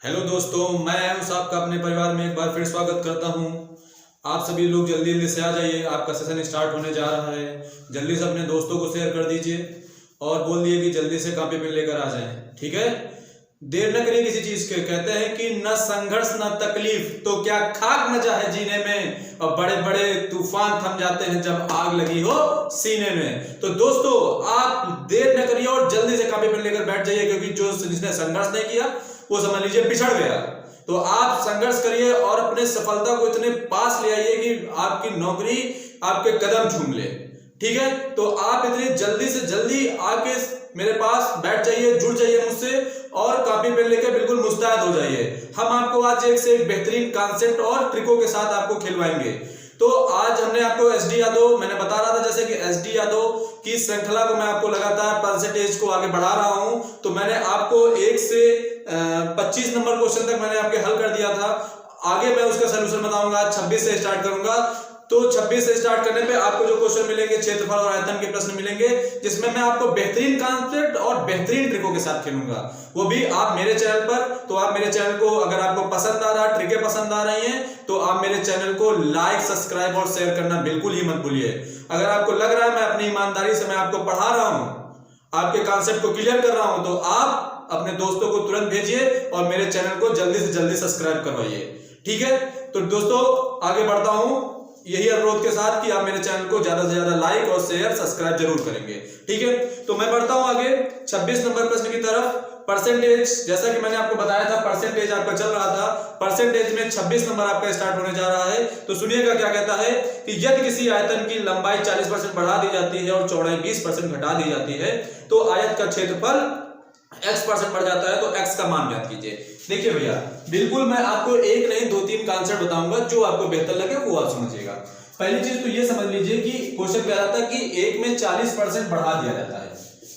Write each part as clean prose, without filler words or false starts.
Hello दोस्तों, मैं उस आपका अपने परिवार में एक बार फिर स्वागत करता हूं। आप सभी लोग जल्दी जल्दी से आ जाइए, आपका सेशन स्टार्ट होने जा रहा है। जल्दी से अपने दोस्तों को शेयर कर दीजिए और बोल दिए कि जल्दी से कॉपी पेन लेकर आ जाएं, ठीक है। देर न करिए किसी चीज के। कहते हैं कि न संघर्ष न तकलीफ तो क्या खाक मजा है जीने में, और बड़े बड़े तूफान थम जाते हैं जब आग लगी हो सीने में। तो दोस्तों, आप देर न करिए और जल्दी से कॉपी पेन लेकर बैठ जाइए, क्योंकि जिसने संघर्ष नहीं किया वो समझ लीजिए पिछड़ गया। तो आप संघर्ष करिए और अपने सफलता को इतने पास ले आइए कि आपकी नौकरी आपके कदम चूम ले, ठीक है। तो आप इतनी जल्दी से जल्दी आके मेरे पास बैठ जाइए, जुड़ जाइए मुझसे और कॉपी पेन लेकर बिल्कुल मुस्तैद हो जाइए। हम आपको आज एक से एक बेहतरीन कॉन्सेप्ट और ट्रिकों के साथ आपको खिलवाएंगे। तो आज हमने आपको एसडी यादव, मैंने बता रहा था जैसे कि एसडी यादव की श्रृंखला को मैं आपको लगातार परसेंटेज को आगे बढ़ा रहा हूं। तो मैंने आपको 1 से 25 नंबर क्वेश्चन तक मैंने आपके हल कर दिया था। आगे मैं उसका सोल्यूशन बताऊंगा। 26 से स्टार्ट करूंगा। तो 26 से स्टार्ट करने पे आपको जो क्वेश्चन मिलेंगे क्षेत्रफल और आयतन के प्रश्न मिलेंगे, जिसमें मैं आपको बेहतरीन कॉन्सेप्ट और बेहतरीन ट्रिकों के साथ खेलूंगा, वो भी आप मेरे चैनल पर। तो आप मेरे चैनल को, अगर आपको पसंद आ रहा है, ट्रिकें पसंद आ रही हैं, तो आप मेरे चैनल को लाइक, सब्सक्राइब और शेयर करना बिल्कुल ही मत भूलिए। अगर आपको लग रहा है मैं अपनी ईमानदारी से मैं आपको पढ़ा रहा हूं, आपके कॉन्सेप्ट को क्लियर कर रहा हूं, तो आप अपने दोस्तों को तुरंत भेजिए और मेरे चैनल को जल्दी से जल्दी सब्सक्राइब करवाइए, ठीक है। तो दोस्तों, आगे बढ़ता हूं यही अनुरोध के साथ कि आप मेरे चैनल को ज्यादा से ज्यादा लाइक और शेयर सब्सक्राइब जरूर करेंगे, ठीक है। तो मैं बढ़ता हूं आगे 26 नंबर प्रश्न की तरफ। परसेंटेज, जैसा कि मैंने आपको बताया था, परसेंटेज आपका चल रहा था। परसेंटेज में 26 नंबर आपका स्टार्ट होने जा रहा है। तो सुनिएगा क्या कहता है कि यदि किसी आयतन की लंबाई 40% बढ़ा दी जाती है और चौड़ाई 20% घटा दी जाती है, तो आयत का क्षेत्रफल x% बढ़ जाता है, तो x का मान ज्ञात कीजिए। देखिए भैया, बिल्कुल मैं आपको एक नहीं 2-3 कॉन्सेप्ट बताऊंगा, जो आपको बेहतर लगे वो आप समझिएगा। पहली चीज तो ये समझ लीजिए कि क्वेश्चन कह रहा था कि एक में 40% बढ़ा दिया जाता है,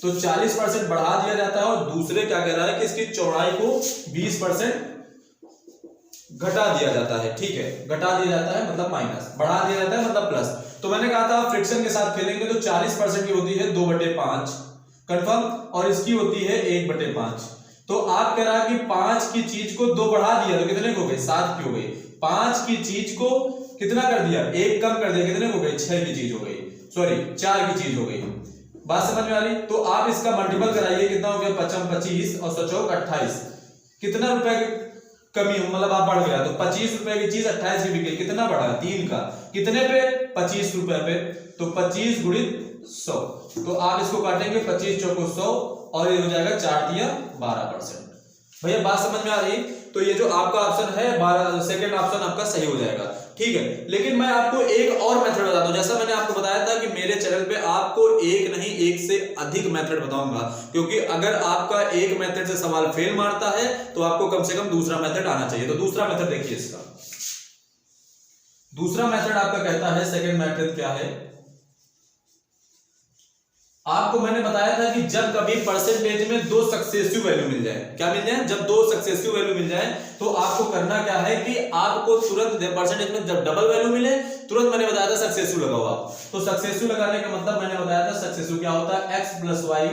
तो 40% बढ़ा दिया जाता है, और दूसरे क्या कह रहा है कि इसकी चौड़ाई को 20% घटा दिया जाता है, ठीक है। घटा दिया जाता है मतलब माइनस, बढ़ा दिया जाता है मतलब प्लस। तो मैंने कहा था फ्रिक्शन के साथ खेलेंगे तो 40% की होती है 2/5 कंफर्म, और इसकी होती है 1/5। तो आप कह रहा है कि 5 की चीज को 2 बढ़ा दिया तो कितने हो गए, 7 की हो गई। 5 की चीज को कितना कर दिया, 1 कम कर दिया, कितने हो गए, 6 की चीज हो गई, सॉरी 4 की चीज हो गई। बात समझ में आ रही। तो आप इसका मल्टीपल कराइए, कितना हो गया, 55 25 और 7 28। कितना रुपए कमी, मतलब आप बढ़ गया, तो 25 रुपए की चीज 28 की बिकी, कितना बढ़ा, 3 का, कितने पे, 25 रुपए पे। तो 25 गुणित 100, तो आप इसको काटेंगे 25 चौको 100, और ये हो जाएगा 4 दिया 12%। भैया बात समझ में आ रही। तो ये जो आपका ऑप्शन है 12, सेकंड ऑप्शन आपका सही हो जाएगा, ठीक है। लेकिन मैं आपको एक और मेथड बताता हूं। जैसा मैंने आपको बताया था कि मेरे चैनल पे आपको एक नहीं, एक से अधिक मेथड बताऊंगा, क्योंकि अगर आपका एक मेथड से सवाल फेल मारता है तो आपको कम से कम दूसरा मेथड आना चाहिए। तो दूसरा मेथड देखिए, इसका दूसरा मेथड आपका कहता है, सेकंड मेथड क्या है, आपको मैंने बताया था कि जब कभी परसेंटेज में 2 सक्सेसिव वैल्यू मिल जाए, क्या मिल जाए, जब 2 सक्सेसिव वैल्यू मिल जाए, तो आपको करना क्या है कि आपको तुरंत परसेंटेज में जब डबल वैल्यू मिले, तुरंत मैंने बताया था सक्सेसिव लगाओ आप। तो सक्सेसिव लगाने का मतलब मैंने बताया था, सक्सेसिव क्या होता है, x + y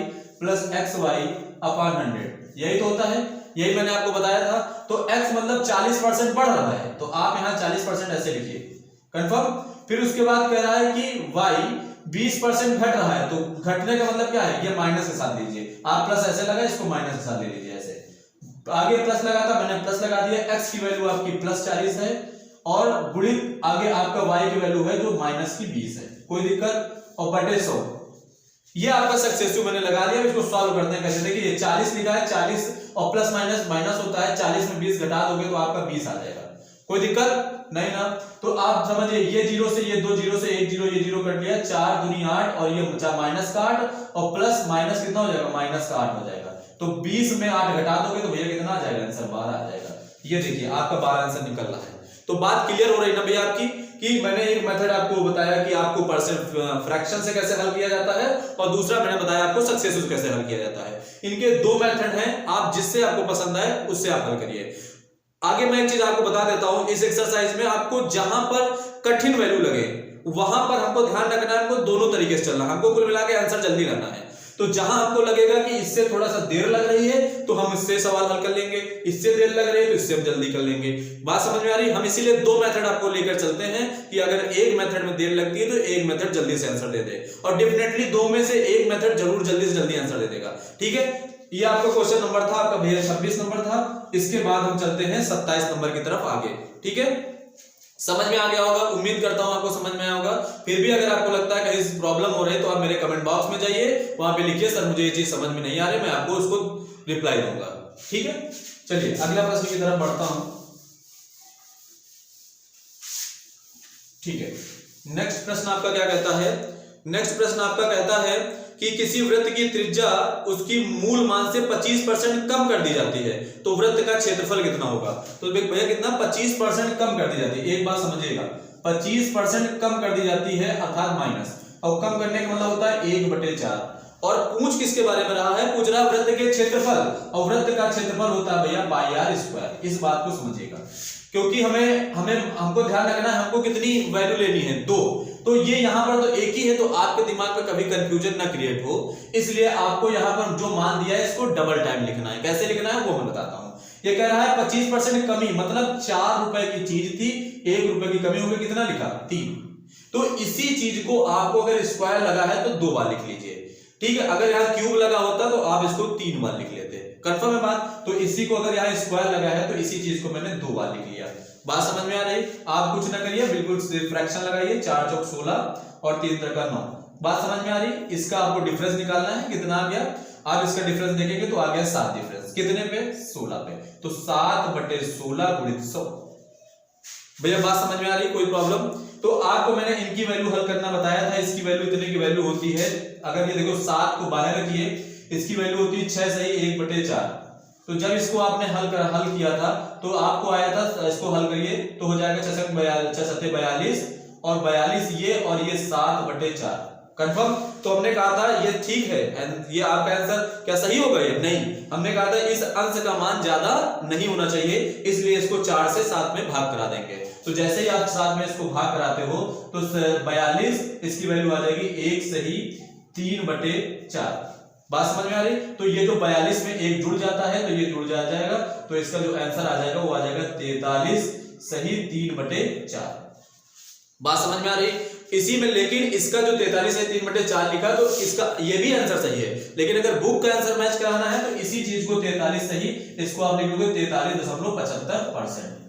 + xy/100, यही तो होता है, यही मैंने आपको बताया था। तो x मतलब 40% बढ़ रहा है, तो आप यहां 40% ऐसे लिखिए, कंफर्म। फिर उसके बाद कह रहा है कि y 20% घट रहा है, तो घटने का मतलब क्या है, ये माइनस के साथ दीजिए। आप प्लस ऐसे लगा, इसको माइनस के साथ ले लीजिए ऐसे। आगे प्लस लगा था, मैंने प्लस लगा दिया। x की वैल्यू आपकी +40 है, और गुणित आगे आपका y की वैल्यू है जो -20 है, कोई दिक्कत, और बटे 100। ये आपका सक्सेसिव मैंने लगा दिया। इसको सॉल्व करते हैं कैसे, देखिए ये 40 लिखा है, 40 और प्लस माइनस माइनस होता है, 40 में 20 घटा दोगे तो आपका 20 आ जाएगा, कोई दिक्कत नहीं ना। तो आप समझिए, ये 0 से ये 2 0 से 1 0, ये 0 कट लिया, 4 दूनी 8, और ये माइनस का 8, और प्लस माइनस कितना हो जाएगा, माइनस का 8 हो जाएगा। तो 20 में 8 घटा दोगे तो भैया कितना आ जाएगा, आंसर 12 आ जाएगा। ये देखिए आपका 12 आंसर निकल रहा है। तो बात क्लियर हो रही ना भैया आपकी, कि मैंने एक मेथड आपको बताया कि आपको फ्रैक्शन से कैसे हल किया जाता है, और दूसरा मैंने बताया आपको सक्सेसिव कैसे हल किया जाता है। इनके 2 मेथड हैं, आप जिससे आपको पसंद आए उससे आप हल करिए। आगे मैं एक चीज आपको बता देता हूं, इस एक्सरसाइज में आपको जहां पर कठिन वैल्यू लगे वहां पर हमको ध्यान रखना है, हमको दोनों तरीके से चलना है, हमको कुल मिला के आंसर जल्दी करना है। तो जहां आपको लगेगा कि इससे थोड़ा सा देर लग रही है तो हम इससे सवाल हल कर लेंगे, इससे देर लग रही है तो इससे हम जल्दी कर लेंगे। बात समझ में आ रही है? हम इसीलिए दो मेथड आपको लेकर चलते हैं कि अगर एक मेथड में देर लगती है तो एक मेथड जल्दी से आंसर दे दे, और डेफिनेटली दो में से एक मेथड जरूर जल्दी से जल्दी आंसर दे देगा। ठीक है, ये आपका क्वेश्चन नंबर था, आपका भैया 26 नंबर था। इसके बाद हम चलते हैं 27 नंबर की तरफ आगे। ठीक है, समझ में आ गया होगा, उम्मीद करता हूं आपको समझ में आया होगा। फिर भी अगर आपको लगता है कहीं प्रॉब्लम हो रही है तो आप मेरे कमेंट बॉक्स में जाइए, वहां पे लिखिए सर मुझे ये चीज समझ में नहीं आ रही, मैं आपको उसको रिप्लाई दूंगा। ठीक है, चलिए अगला प्रश्न की तरफ बढ़ता हूं। ठीक है, नेक्स्ट प्रश्न आपका क्या कहता है? नेक्स्ट प्रश्न आपका कहता है कि किसी वृत्त की त्रिज्या उसकी मूल मान से 25% कम कर दी जाती है तो वृत्त का क्षेत्रफल कितना होगा? तो भैया कितना? 25% कम कर दी जाती है। एक बात समझिएगा, 25% कम कर दी जाती है अर्थात माइनस, और कम करने का मतलब होता है 1/4। और पूछ किसके बारे में रहा है? पूछ रहा वृत्त के क्षेत्रफल, और वृत्त का क्षेत्रफल होता है भैया पाई आर स्क्वायर। इस बात को समझिएगा, क्योंकि हमको ध्यान रखना है हमको कितनी वैल्यू लेनी है, 2। तो ये यहां पर तो एक ही है, तो आपके दिमाग में कभी कंफ्यूजन ना क्रिएट हो, इसलिए आपको यहां पर जो मान दिया है इसको डबल टाइम लिखना है। कैसे लिखना है वो मैं बताता हूं। ये कह रहा है 25% कमी, मतलब 4 रुपए की चीज थी, 1 रुपए की कमी हो गई, कितना लिखा? 3। तो इसी चीज को आपको अगर स्क्वायर लगा है तो 2 बार लिख लीजिए। ठीक है, अगर यहाँ क्यूब लगा होता तो आप इसको 3 बार लिख लेते। कंफर्म है बात? तो इसी को अगर यहाँ स्क्वायर लगा है तो इसी चीज को मैंने 2 बार लिख लिया। बात समझ में आ रही? आप कुछ ना करिए, बिल्कुल फ्रैक्शन लगाइए, 4 चौक 16 और 3 त्रिका 9। बात समझ में आ रही? इसका आपको डिफरेंस निकालना है, कितना आ गया? आप इसका डिफरेंस देखेंगे तो आ गया 7 डिफरेंस। कितने पे? 16 पे। तो 7/16 गुणित 100। भैया बात समझ में आ रही? कोई प्रॉब्लम? तो आपको मैंने इनकी वैल्यू हल करना बताया था, इसकी वैल्यू इतने की वैल्यू होती है। अगर ये देखो 7 को बाहर रखिए, इसकी वैल्यू होती है 6 सही 1/4। तो जब इसको आपने हल किया था तो आपको आया था, इसको हल करिए तो हो जाएगा 6 7 42 और 42 ये और ये 7/4। कंफर्म? तो हमने कहा था ये ठीक है, ये आपका आंसर क्या सही होगा? ये नहीं, हमने कहा था इस अंश का मान ज्यादा नहीं होना चाहिए, इसलिए इसको 4 से 7 में भाग करा देंगे। तो जैसे ही आप 7 में इसको भाग कराते हो तो 42 इसकी वैल्यू आ जाएगी 1 सही 3/4। बात समझ में आ रही? तो ये जो 42 में 1 जुड़ जाता है तो ये जुड़ जाएगा, तो इसका जो आंसर आ जाएगा वो आ जाएगा 43 सही 3/4। बात समझ में आ रही? इसी में लेकिन इसका जो 43 है 3/4 लिखा तो इसका ये भी आंसर सही है, लेकिन अगर बुक का आंसर मैच कराना है तो इसी चीज को 43 सही, इसको आप लिखोगे 43.75%।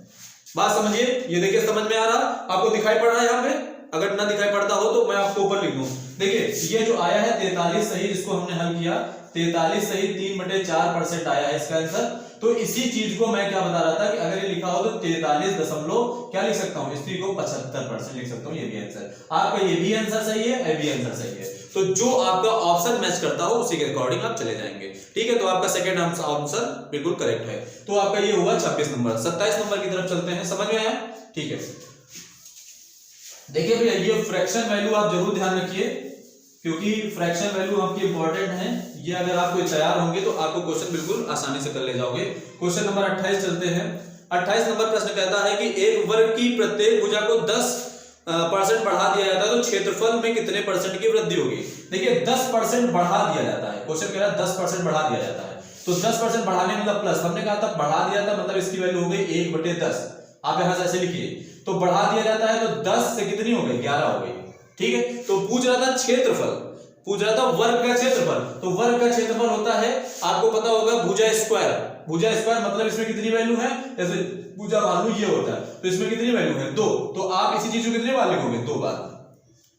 बात समझिए, ये देखिए समझ में आ रहा? आपको दिखाई पड़ रहा है यहाँ पे? अगर ना दिखाई पड़ता हो तो मैं आपको ऊपर लिख दूं। देखिए ये जो आया है 43 सही, इसको हमने हल किया 43 सही 3/4% आया है इसका आंसर। तो इसी चीज को मैं क्या बता रहा था कि अगर ये लिखा हो तो 43 दशमलव क्या लिख सकता हूं, इसी को 75% लिख सकता हूं। ये भी आंसर आपका, ये भी आंसर सही है, ये भी आंसर सही है। तो जो आपका ऑप्शन मैच करता हो उसी के अकॉर्डिंग आप चले जाएंगे। ठीक है, तो आपका सेकंड आंसर बिल्कुल करेक्ट है। तो आपका ये हुआ 26 नंबर। 27 नंबर की तरफ चलते हैं। समझ में आया? ठीक है, देखिए भैया ये फ्रैक्शन वैल्यू आप जरूर ध्यान रखिए, क्योंकि फ्रैक्शन वैल्यू आपकी इंपॉर्टेंट है। ये अगर आप कोई तैयार होंगे तो आपको क्वेश्चन बिल्कुल आसानी से कर ले जाओगे। क्वेश्चन नंबर 28 चलते हैं। 28 नंबर प्रश्न कहता है कि एक वर्ग की प्रत्येक भुजा को 10% बढ़ा दिया जाता है तो क्षेत्रफल में कितने परसेंट की वृद्धि होगी? देखिए 10% बढ़ा दिया जाता है, क्वेश्चन कह रहा है 10% बढ़ा दिया जाता है। तो 10% बढ़ाने मतलब प्लस, हमने कहा था बढ़ा दिया था मतलब इसकी वैल्यू हो गई 1/10। आप यहां से ऐसे लिखिए, तो बढ़ा दिया जाता है तो 10 से कितनी हो गई? 11 हो गई। ठीक है, तो पूछ रहा था क्षेत्रफल, पूछ रहा था वर्ग का क्षेत्रफल। तो वर्ग का क्षेत्रफल होता है, आपको पता होगा भुजा स्क्वायर। भुजा स्क्वायर मतलब इसमें कितनी वैल्यू है? जैसे भुजा भानु ये होता है तो इसमें कितनी वैल्यू है? 2। तो आप इसी चीज को कितने बार लिखोगे? 2 बार।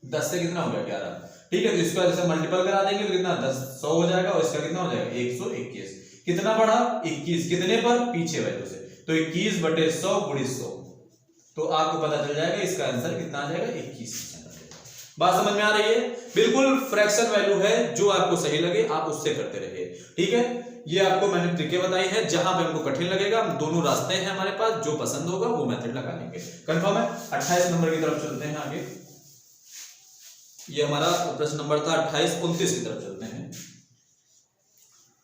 10 से कितना हो गया? 11। ठीक है, तो इसको ऐसे मल्टीपल करा देंगे तो कितना 10 100 हो जाएगा, और इसका कितना हो जाएगा 121। कितना बढ़ा? 21। कितने पर? पीछे वैल्यू से। तो 21/100 गुणित 100, तो आपको पता चल जाएगा इसका आंसर कितना आ जाएगा 21। बात समझ में आ रही है? बिल्कुल फ्रैक्शन वैल्यू है, जो आपको सही लगे आप उससे करते रहिए। ठीक है, ये आपको मैंने ट्रिकें बताई हैं, जहां पे हमको कठिन लगेगा दोनों रास्ते हैं हमारे पास, जो पसंद होगा वो मेथड लगा लेंगे। कंफर्म है? 28 नंबर की तरफ चलते हैं आगे। ये हमारा प्रश्न नंबर था 28। 29 की तरफ चलते हैं।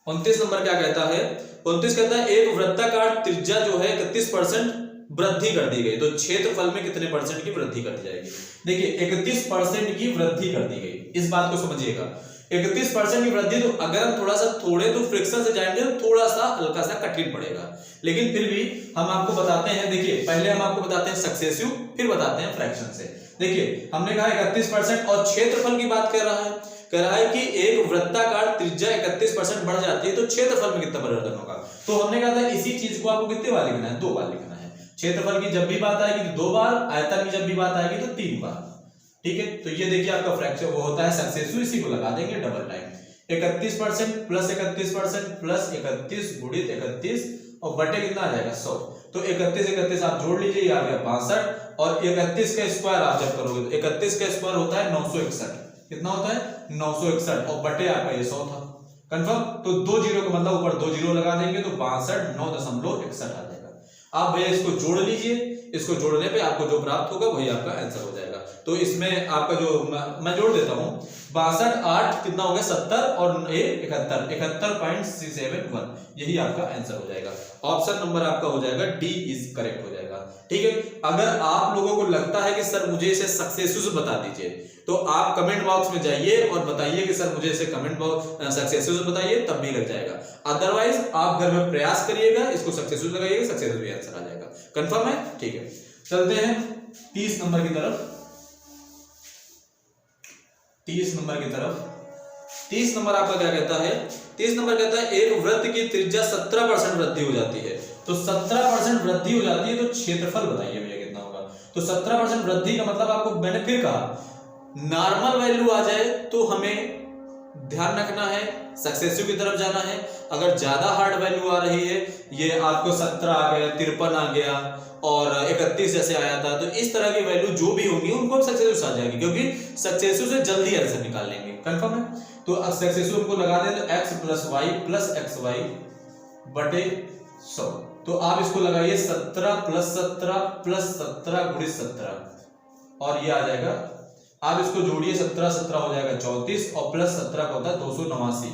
29 नंबर क्या कहता है? 29 कहता है एक वृत्ताकार त्रिज्या जो है 31% वृद्धि कर दी गई, तो क्षेत्रफल में कितने परसेंट की वृद्धि कर दी जाएगी? देखिए 31% की वृद्धि कर दी गई, इस बात को समझिएगा। 31% की वृद्धि, तो अगर हम थोड़ा सा तो फ्रिक्शन से जाएंगे तो थोड़ा सा हल्का सा कठिन पड़ेगा, लेकिन फिर भी हम आपको बताते हैं। देखिए पहले हम आपको बताते हैं सक्सेसिव, फिर बताते हैं फ्रैक्शन से। देखिए हमने कहा 31% और क्षेत्रफल की बात कर रहा है कि एक वृत्ताकार त्रिज्या 31% बढ़ जाती है तो क्षेत्रफल में कितना परिवर्तन होगा। तो हमने कहा था इसी चीज को आपको कितने बार लिखना है, 2 बार लिखना है। क्षेत्रफल की जब भी बात आएगी तो 2 बार, आयतन की जब भी बात आएगी तो 3 बार। ठीक है, तो ये देखिए आपका फ्रैक्शन वो होता है सक्सेसिव, इसी को लगा देंगे डबल टाइम। 31% प्लस 31% प्लस 31 गुणित 31 और बटे कितना आ जाएगा 100। तो 31 आप जोड़ लीजिए, ये आ गया 62 और 31 का स्क्वायर आप जब करोगे तो 31 का स्क्वायर होता है 961। कितना होता है 961 और बटे आपका ये 100 था। कंफर्म। तो 2 जीरो का मतलब ऊपर 2 जीरो लगा देंगे तो 62 9.61 आ जाएगा। आप भैया इसको जोड़ लीजिए, इसको जोड़ने पे आपको जो प्राप्त होगा वही आपका आंसर हो जाएगा। तो इसमें आपका जो मैं जोड़ देता हूं 62 8 कितना हो गया 70 और ये 71.71, यही आपका आंसर हो जाएगा। ऑप्शन नंबर आपका हो जाएगा डी इज करेक्ट हो जाएगा। ठीक है, अगर आप लोगों को लगता है कि सर मुझे इसे सक्सेसिव बता दीजिए तो आप कमेंट बॉक्स में जाइए और बताइए कि सर मुझे इसे कमेंट बॉक्स सक्सेसिव बताइए, तब भी लग जाएगा। अदरवाइज आप घर में प्रयास करिएगा, इसको सक्सेसिव लगाइएगा, सक्सेसिव भी आंसर आ जाएगा। कंफर्म है? ठीक है, चलते हैं 30 नंबर की तरफ। 30 नंबर की तरफ 30 नंबर आपका क्या कहता है? 30 नंबर कहता है एक वृत्त की त्रिज्या 17% वृद्धि हो जाती है। तो 17% वृद्धि हो जाती है तो क्षेत्रफल बताइए भैया कितना होगा। तो 17% वृद्धि का मतलब आपको मैंने फिर कहा नॉर्मल वैल्यू आ जाए तो हमें ध्यान रखना है, सक्सेसिव की तरफ जाना है। अगर ज्यादा हार्ड वैल्यू आ रही है, ये आपको 17 आ गया, 53 आ गया और 31 जैसे आया था, तो इस तरह की वैल्यू जो भी होंगी उनको हम सक्सेसिव आ जाएगी, क्योंकि सक्सेसिव से जल्दी आंसर निकाल लेंगे। कंफर्म है? तो अब सक्सेसिव को लगा दें तो x plus y plus x y बटे 100। तो आप इसको लगाइए 17 प्लस 17 प्लस 17 गुणित 17 और ये आ जाएगा। आप इसको जोड़िए 17 17 हो जाएगा 34 और प्लस 17 का होता है 289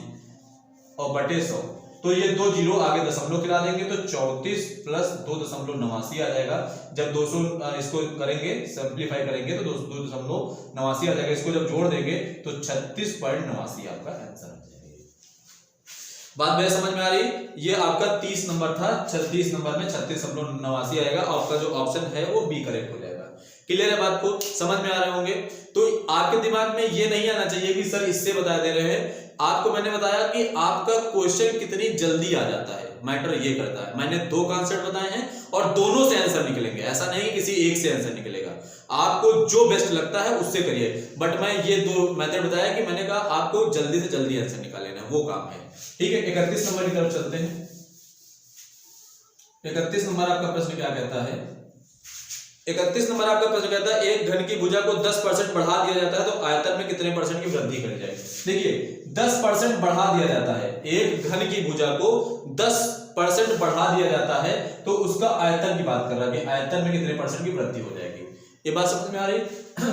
और बटे 100। तो ये 2 जीरो आगे दशमलव गिरा देंगे तो 34 प्लस 2.89 आ जाएगा। जब 200 इसको करेंगे सिंपलीफाई करेंगे तो 2.89 आ जाएगा। इसको जब जोड़ देंगे तो 36.89 आपका आंसर आ जाएगा। बात मेरे समझ में आ रही? ये आपका 30 नंबर था। 36 नंबर में 36.89 आएगा। आपका जो ऑप्शन है वो बी करेक्ट हो जाएगा। क्लियर है? बात को समझ में आ रहे होंगे। तो आपके दिमाग में ये नहीं आना चाहिए कि सर इससे बता दे रहे हैं। आपको मैंने बताया कि आपका क्वेश्चन कितनी जल्दी आ जाता है, मैटर ये करता है। मैंने 2 कॉन्सेप्ट बताए हैं और दोनों से आंसर निकलेंगे, ऐसा नहीं किसी एक से आंसर निकलेगा। आपको जो बेस्ट लगता है उससे करिए, बट मैं ये 2 मेथड बताया कि मैंने कहा आपको जल्दी से जल्दी आंसर निकाल लेना है, वो काम है। ठीक है, 31 नंबर की तरफ चलते हैं। 31 नंबर आपका प्रश्न क्या कहता है? 31 नंबर आपका प्रश्न कहता है एक घन की भुजा को 10% बढ़ा दिया जाता है तो आयतन में कितने परसेंट की वृद्धि करी जाए। देखिए 10% बढ़ा दिया जाता है, एक घन की भुजा को 10% बढ़ा दिया जाता है तो उसका आयतन की बात कर रहा है कि आयतन में कितने परसेंट की वृद्धि हो जाएगी। ये बात समझ में आ रही?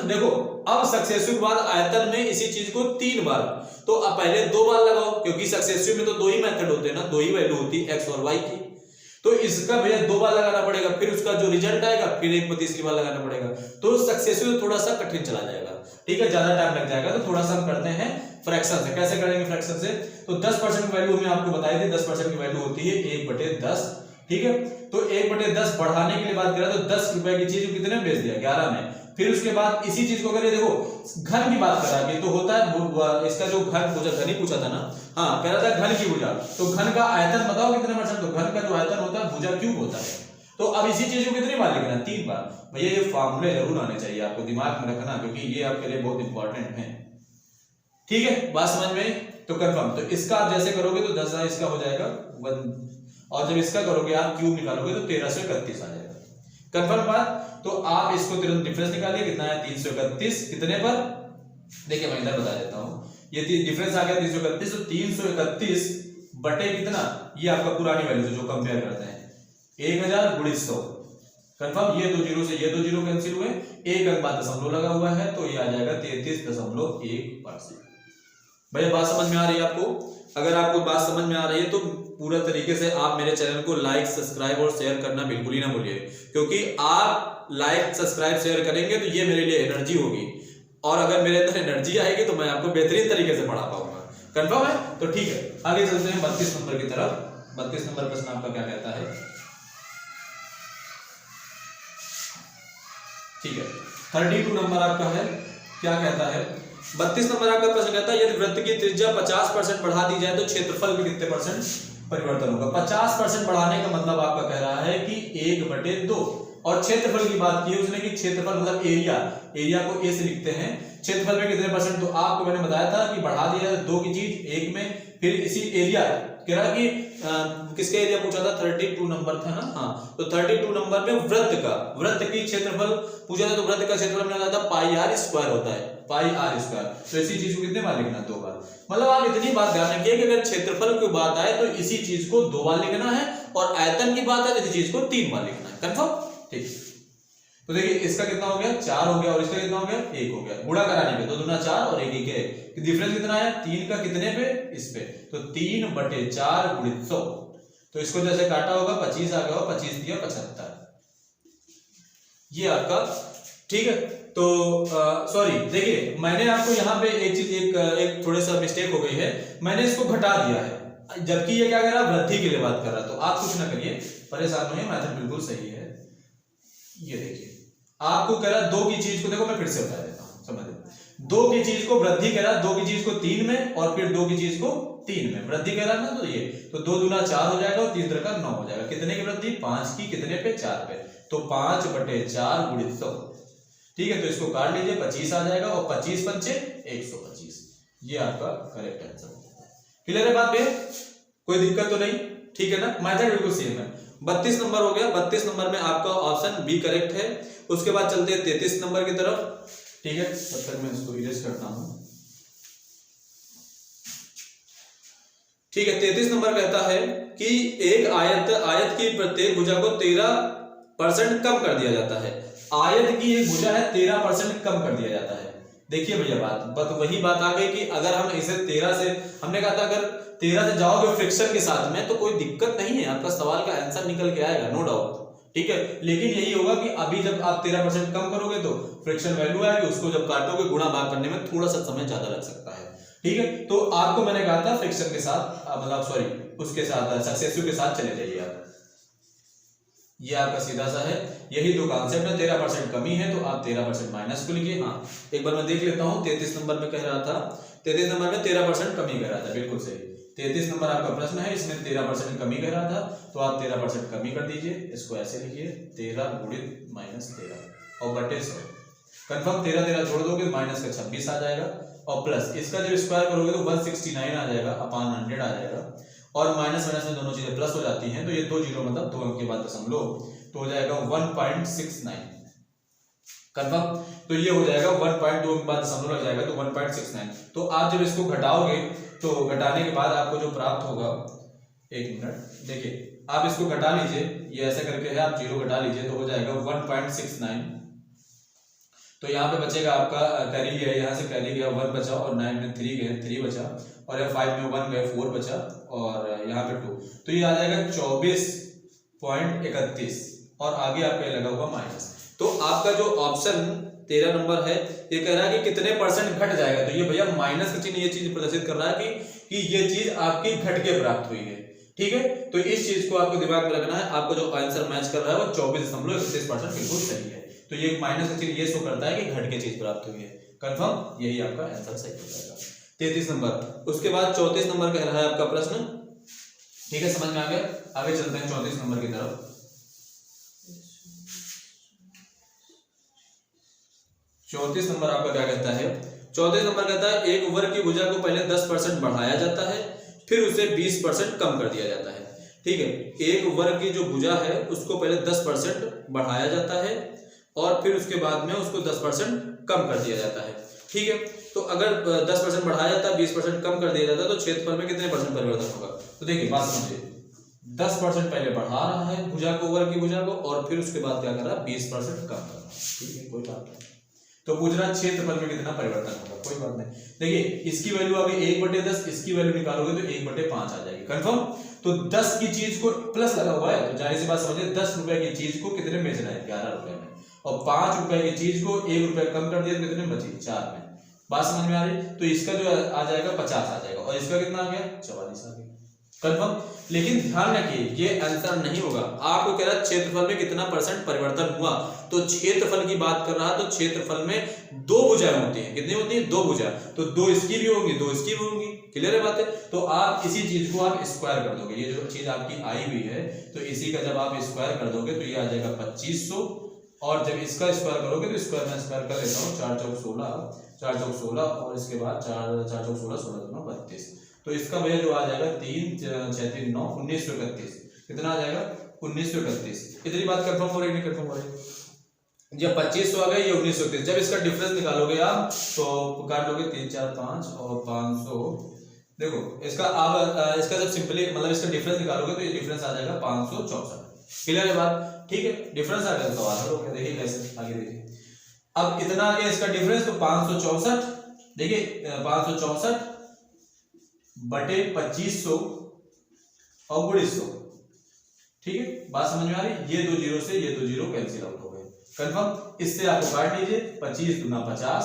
देखो अब सक्सेसिव के बाद आयतन में इसी चीज को 3 बार, तो अब पहले 2 बार लगाओ क्योंकि सक्सेसिव में तो 2 ही मेथड होते हैं ना, 2 ही वैल्यू होती है एक्स और वाई की। तो इसका भैया 2 बार लगाना पड़ेगा, फिर उसका जो रिजल्ट आएगा फिर एक तीसरी बार लगाना पड़ेगा। तो सक्सेसिव थोड़ा सा कठिन चला जाएगा। ठीक है, ज्यादा टाइम लग जाएगा। तो थोड़ा सा हम करते हैं फ्रैक्शन से। कैसे करेंगे फ्रैक्शन से? तो 10% की वैल्यू हमने आपको बताई थी, 10% की वैल्यू होती है 1/10। ठीक है, तो 1/10 बढ़ाने के लिए बात करें तो 10 रुपए की चीज कितने में बेच दिया? 11 में। फिर उसके बाद इसी चीज को करिए, देखो घन की बात कर रहा है तो होता है इसका जो घन ही पूछा था ना, हाँ कह रहा था घन की भुजा, तो घन का आयतन बताओ कितने परसेंट? तो घन का जो आयतन होता है भुजा क्यूब होता है। तो अब इसी चीज को कितनी बार लिखना है? 3 बार। भैया ये फार्मूले जरूर आने चाहिए, आपको दिमाग में रखना, क्योंकि ये आपके लिए बहुत इंपॉर्टेंट है। ठीक है, बात समझ में? तो कंफर्म। तो इसका आप जैसे करोगे तो 10 इसका हो जाएगा 1 और जब इसका करोगे आप क्यूब निकालोगे तो 1331 आ जाएगा। कंफर्म बात? तो आप इसको तुरंत डिफरेंस निकालिए, कितना है 331 कितने पर? देखिए मैं इधर बता देता हूं, ये डिफरेंस आ गया 331। तो 331 बटे कितना? ये आपका पुरानी वैल्यू से जो कंपेयर करते हैं 1000 गुणित 100। कंफर्म? ये 2 जीरो से ये 2 जीरो कैंसिल हुए, एक अंक बाद दशमलव लगा हुआ है तो ये आ जाएगा 33.1%। भैया बात समझ में आ रही है आपको? अगर आपको बात समझ में आ रही है तो पूरा तरीके से आप मेरे चैनल को लाइक सब्सक्राइब और शेयर करना बिल्कुल ही ना भूलिए, क्योंकि आप लाइक सब्सक्राइब शेयर करेंगे तो ये मेरे लिए एनर्जी होगी। और अगर मेरे अंदर एनर्जी आएगी तो मैं आपको बेहतरीन तरीके से पढ़ा पाऊंगा। कंफर्म है? तो ठीक है, आगे चलते हैं 32 नंबर की तरफ। 32 नंबर प्रश्न आपका क्या कहता है? ठीक है, 32 नंबर आपका है, क्या कहता है? 32 नंबर आपका प्रश्न कहता है यदि वृत्त की त्रिज्या 50% बढ़ा दी जाए तो क्षेत्रफल में कितने परसेंट परिवर्तन होगा? 50% बढ़ाने का मतलब आपका कह रहा है कि 1/2। और क्षेत्रफल की बात की है उसने कि क्षेत्रफल मतलब एरिया, एरिया को ए से लिखते हैं, क्षेत्रफल में कितने परसेंट? तो आपको मैंने बताया था कि बढ़ा दिया जाए 2 की चीज 1 में, फिर इसी एरिया कह रहा कि किसका एरिया पूछा था? 32 नंबर था ना। हाँ, तो 32 नंबर में वृत्त की क्षेत्रफल पूछा था, तो वृत्त का क्षेत्रफल में आता पाई आर स्क्वायर होता है, पाई आर स्क्वायर। तो इसी चीज को कितने बार लिखना? 2 बार। मतलब आप इतनी बात ध्यान रखिए कि अगर क्षेत्रफल की बात आए तो इसी चीज को 2 बार लिखना है, और आयतन की बात है तो इसी चीज को 3 बार लिखना है। कंफर्म? ठीक। तो देखिए इसका कितना हो गया? 4 हो गया, और इसका कितना हो गया? 1 हो गया। गुणा कराने पे 2 दूना 4 और 1 1 डिफरेंस कितना है? 3 का कितने पे? इस पे, तो 3/4 गुणित 100। तो इसको जैसे काटा होगा 25 आ गया, 25 दिया 75, ये आपका। ठीक है, तो सॉरी देखिए मैंने आपको यहाँ पे एक चीज एक थोड़ा सा मिस्टेक हो गई है, मैंने इसको घटा दिया है, जबकि ये क्या कर रहा है? वृद्धि के लिए बात कर रहा है। तो आप कुछ ना करिए, परेशान नहीं, मेथड बिल्कुल सही है। ये देखिए आपको कह रहा 2 की चीज को, देखो मैं फिर से बता देता हूं, समझ 2 की चीज को वृद्धि कह रहा, 2 की चीज को 3 में, और फिर 2 की चीज को 3 में वृद्धि कह रहा ना। तो ये तो 2 दूना 4 हो जाएगा और 3 3 का 9 हो जाएगा। कितने की वृद्धि? 5 की कितने पे? 4 पे, तो 5/4 गुणित 100। ठीक है, तो इसको काट लीजिए, 25 आ जाएगा, और 25 पंचे 125, ये आपका करेक्ट आंसर। क्लियर है बात भैया? कोई दिक्कत तो नहीं? ठीक है ना, मेथड बिल्कुल सेम है। 32 नंबर हो गया। 32 नंबर में आपका ऑप्शन बी करेक्ट है। उसके बाद चलते हैं 33 नंबर की तरफ। ठीक है, तब तक मैं इसको इरेज करता हूं। ठीक है, 33 नंबर कहता है कि एक आयत की प्रत्येक भुजा को 13% कम कर दिया जाता है। आयत की एक भुजा है, 13% कम कर दिया जाता है। देखिए भैया बात वही बात आ गई कि अगर हम इसे 13 से, हमने कहा था अगर 13 से जाओगे फ्रिक्शन के साथ में तो कोई दिक्कत नहीं है, आपका सवाल का आंसर निकल के आएगा, नो डाउट। ठीक है, लेकिन यही होगा कि अभी जब आप 13% कम करोगे तो फ्रिक्शन वैल्यू आएगी, उसको जब काटोगे गुणा भाग करने में थोड़ा सा समय ज्यादा लग सकता है। ठीक है, तो आपको मैंने कहा था फ्रिक्शन के साथ, मतलब सॉरी उसके साथ सक्सेसिव के साथ चले जाइए आप। ये आपका सीधा सा है, यही दो कॉन्सेप्ट है। 13% कमी है तो आप 13% माइनस को लिखिए। हाँ, एक बार मैं देख लेता हूँ, 33 नंबर में कह रहा था, 33 नंबर में 13% कमी कह रहा था, बिल्कुल सही। 33 नंबर आपका प्रश्न है, इसमें 13% कमी कह रहा था, तो आप 13% कमी कर दीजिए। इसको ऐसे लिखिए, 13 गुणित -13 और बटे 100। कन्फर्म 13 13 जोड़ दोगे माइनस का 26 आ जाएगा, और प्लस इसका जब स्क्वायर करोगे तो 169 आ जाएगा, अपॉन 100 आ जाएगा, और माइनस माइनस में दोनों चीजें प्लस हो जाती हैं, तो ये 2 जीरो मतलब 2 अंक के बाद दशमलव, तो हो जाएगा 1.69। कन्फर्म, तो ये हो जाएगा 1.2 के बाद दशमलव लग जाएगा, तो 1.69। तो आप जब इसको घटाओगे तो घटाने के बाद आपको जो प्राप्त होगा, एक मिनट देखिए, आप इसको घटा लीजिए, ये ऐसे करके है, आप जीरो घटा लीजिए तो हो जाएगा 1.69। तो यहाँ पे बचेगा आपका कैरी है, यहाँ से कैरी गया 1 बचा, और 9 में 3 गए 3 बचा, और यहाँ 5 में 1 गए 4 बचा, और यहाँ पे 2, तो ये आ जाएगा 24.31, और आगे आपका लगा हुआ माइनस। तो आपका जो ऑप्शन 13 नंबर है, ये कह रहा है कि कितने परसेंट घट जाएगा, तो ये भैया माइनस का चिन्ह ये चीज प्रदर्शित कर रहा है कि ये चीज आपकी घट के प्राप्त हुई है। ठीक है, तो इस चीज को आपको दिमाग में रखना है। आपको जो आंसर मैच कर रहा है वो 24.31% बिल्कुल सही है। तो ये माइनस का चिन्ह ये शो करता है कि घट के चीज प्राप्त हुई है। कंफर्म, यही आपका आंसर सही हो जाएगा। 33 नंबर। उसके बाद 34 नंबर कह रहा है आपका प्रश्न। ठीक है, समझ में आ गया? आगे चलते हैं 34 नंबर की तरफ। 34 नंबर आपका क्या कहता है? 34 नंबर कहता है एक वर्ग की भुजा को पहले 10% बढ़ाया जाता है, फिर उसे 20% कम कर दिया जाता है। ठीक है, एक वर्ग की जो भुजा है उसको पहले 10% बढ़ाया जाता है, और फिर उसके बाद में उसको 10% कम कर दिया जाता है। ठीक है, तो अगर 10% बढ़ाया जाता है, 20% कम कर दिया जाता है, तो क्षेत्रफल में कितने परसेंट परिवर्तन होगा? तो देखिए बात समझिए, 10% पहले बढ़ा रहा है भुजा को, वर्ग की भुजा को, और फिर उसके बाद क्या कर रहा है? 20% कम कर रहा है। ठीक है, कोई बात नहीं। तो पूछ रहा क्षेत्रफल में कितना परिवर्तन होगा, कोई बात नहीं। देखिए इसकी वैल्यू अभी 1/10, इसकी वैल्यू निकालोगे तो 1/5 आ जाएगी। कंफर्म, तो 10 की चीज को प्लस लगा हुआ है, तो जाहिर सी बात समझिए 10 रुपए की चीज को कितने में बेचना है? 11 रुपए में। और 5 रुपए की चीज को 1 रुपए कम कर दिया तो कितने बची 4 में। बात समझ में आ रही? तो इसका जो आ जाएगा 50 आ जाएगा और इसका कितना आ गया 44 आ गया। कंफर्म? लेकिन ध्यान रखिए ये आंसर नहीं होगा। आपको कह रहा है क्षेत्रफल में कितना % परिवर्तन हुआ, तो क्षेत्रफल की बात कर रहा है तो क्षेत्रफल में 2 भुजाएं होती हैं। कितनी होती है? 2 भुजाएं। तो 2 इसकी भी होंगी 2 इसकी भी होंगी। क्लियर है बात है? तो आप इसी चीज को आप स्क्वायर कर दोगे, ये जो चीज आपकी आई हुई है तो इसी का जब आप स्क्वायर कर दोगे तो ये आ जाएगा 2500 और जब इसका स्क्वायर करोगे तो स्क्वायर में स्क्वायर कर लेता हूँ 4 चौक 16 और इसके बाद 4 चौक 16 16 32। तो इसका भैया जो आ जाएगा 3 6 3 9 1931। कितना आ जाएगा 1931। इतनी बात कंफर्म हो रही नहीं कंफर्म हो रही? जब 2500 आ गया ये 1931, जब इसका डिफरेंस निकालोगे आप तो काट लोगे 3 4 5 और 500। देखो इसका आप इसका जब सिंपली मतलब इसका डिफरेंस निकालोगे तो ये डिफरेंस आ जाएगा 564। क्लियर है बात? ठीक है, डिफरेंस आ गया तो सवाल हल हो गया। देखिए कैसे आगे देखिए, अब इतना आ गया इसका डिफरेंस तो 564। देखिए 564 बटे 2500 और गुणे 100। ठीक है, बात समझ में आ रही? ये 2 जीरो से ये 2 जीरो कैंसिल आउट हो गए। कंफर्म? इससे आपको काट लीजिए 25 दूना 50।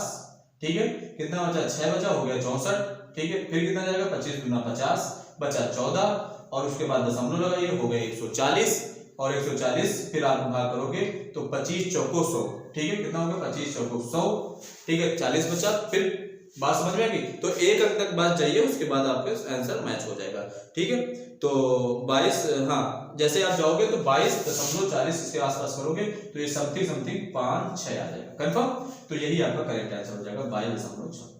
ठीक है, कितना बचा 6 बचा हो गया 64। ठीक है, फिर कितना जाएगा 25 दूना 50 बचा 14 और उसके बाद दशमलव लगाइए हो गए 140 और 140 फिर आप भाग करोगे तो 25 चौको 100। ठीक है, कितना हो गया 25 चौको 100। ठीक है, 40 बचा। फिर बात समझ में आ गई? तो एक अंक तक बात जाइए उसके बाद आपका आंसर मैच हो जाएगा। ठीक है, तो 22 हाँ जैसे आप जाओगे तो 22.40 इसके आसपास करोगे तो ये समथिंग 5 6 आ जाएगा। कंफर्म? तो यही आपका करेक्ट आंसर हो जाएगा 22.56।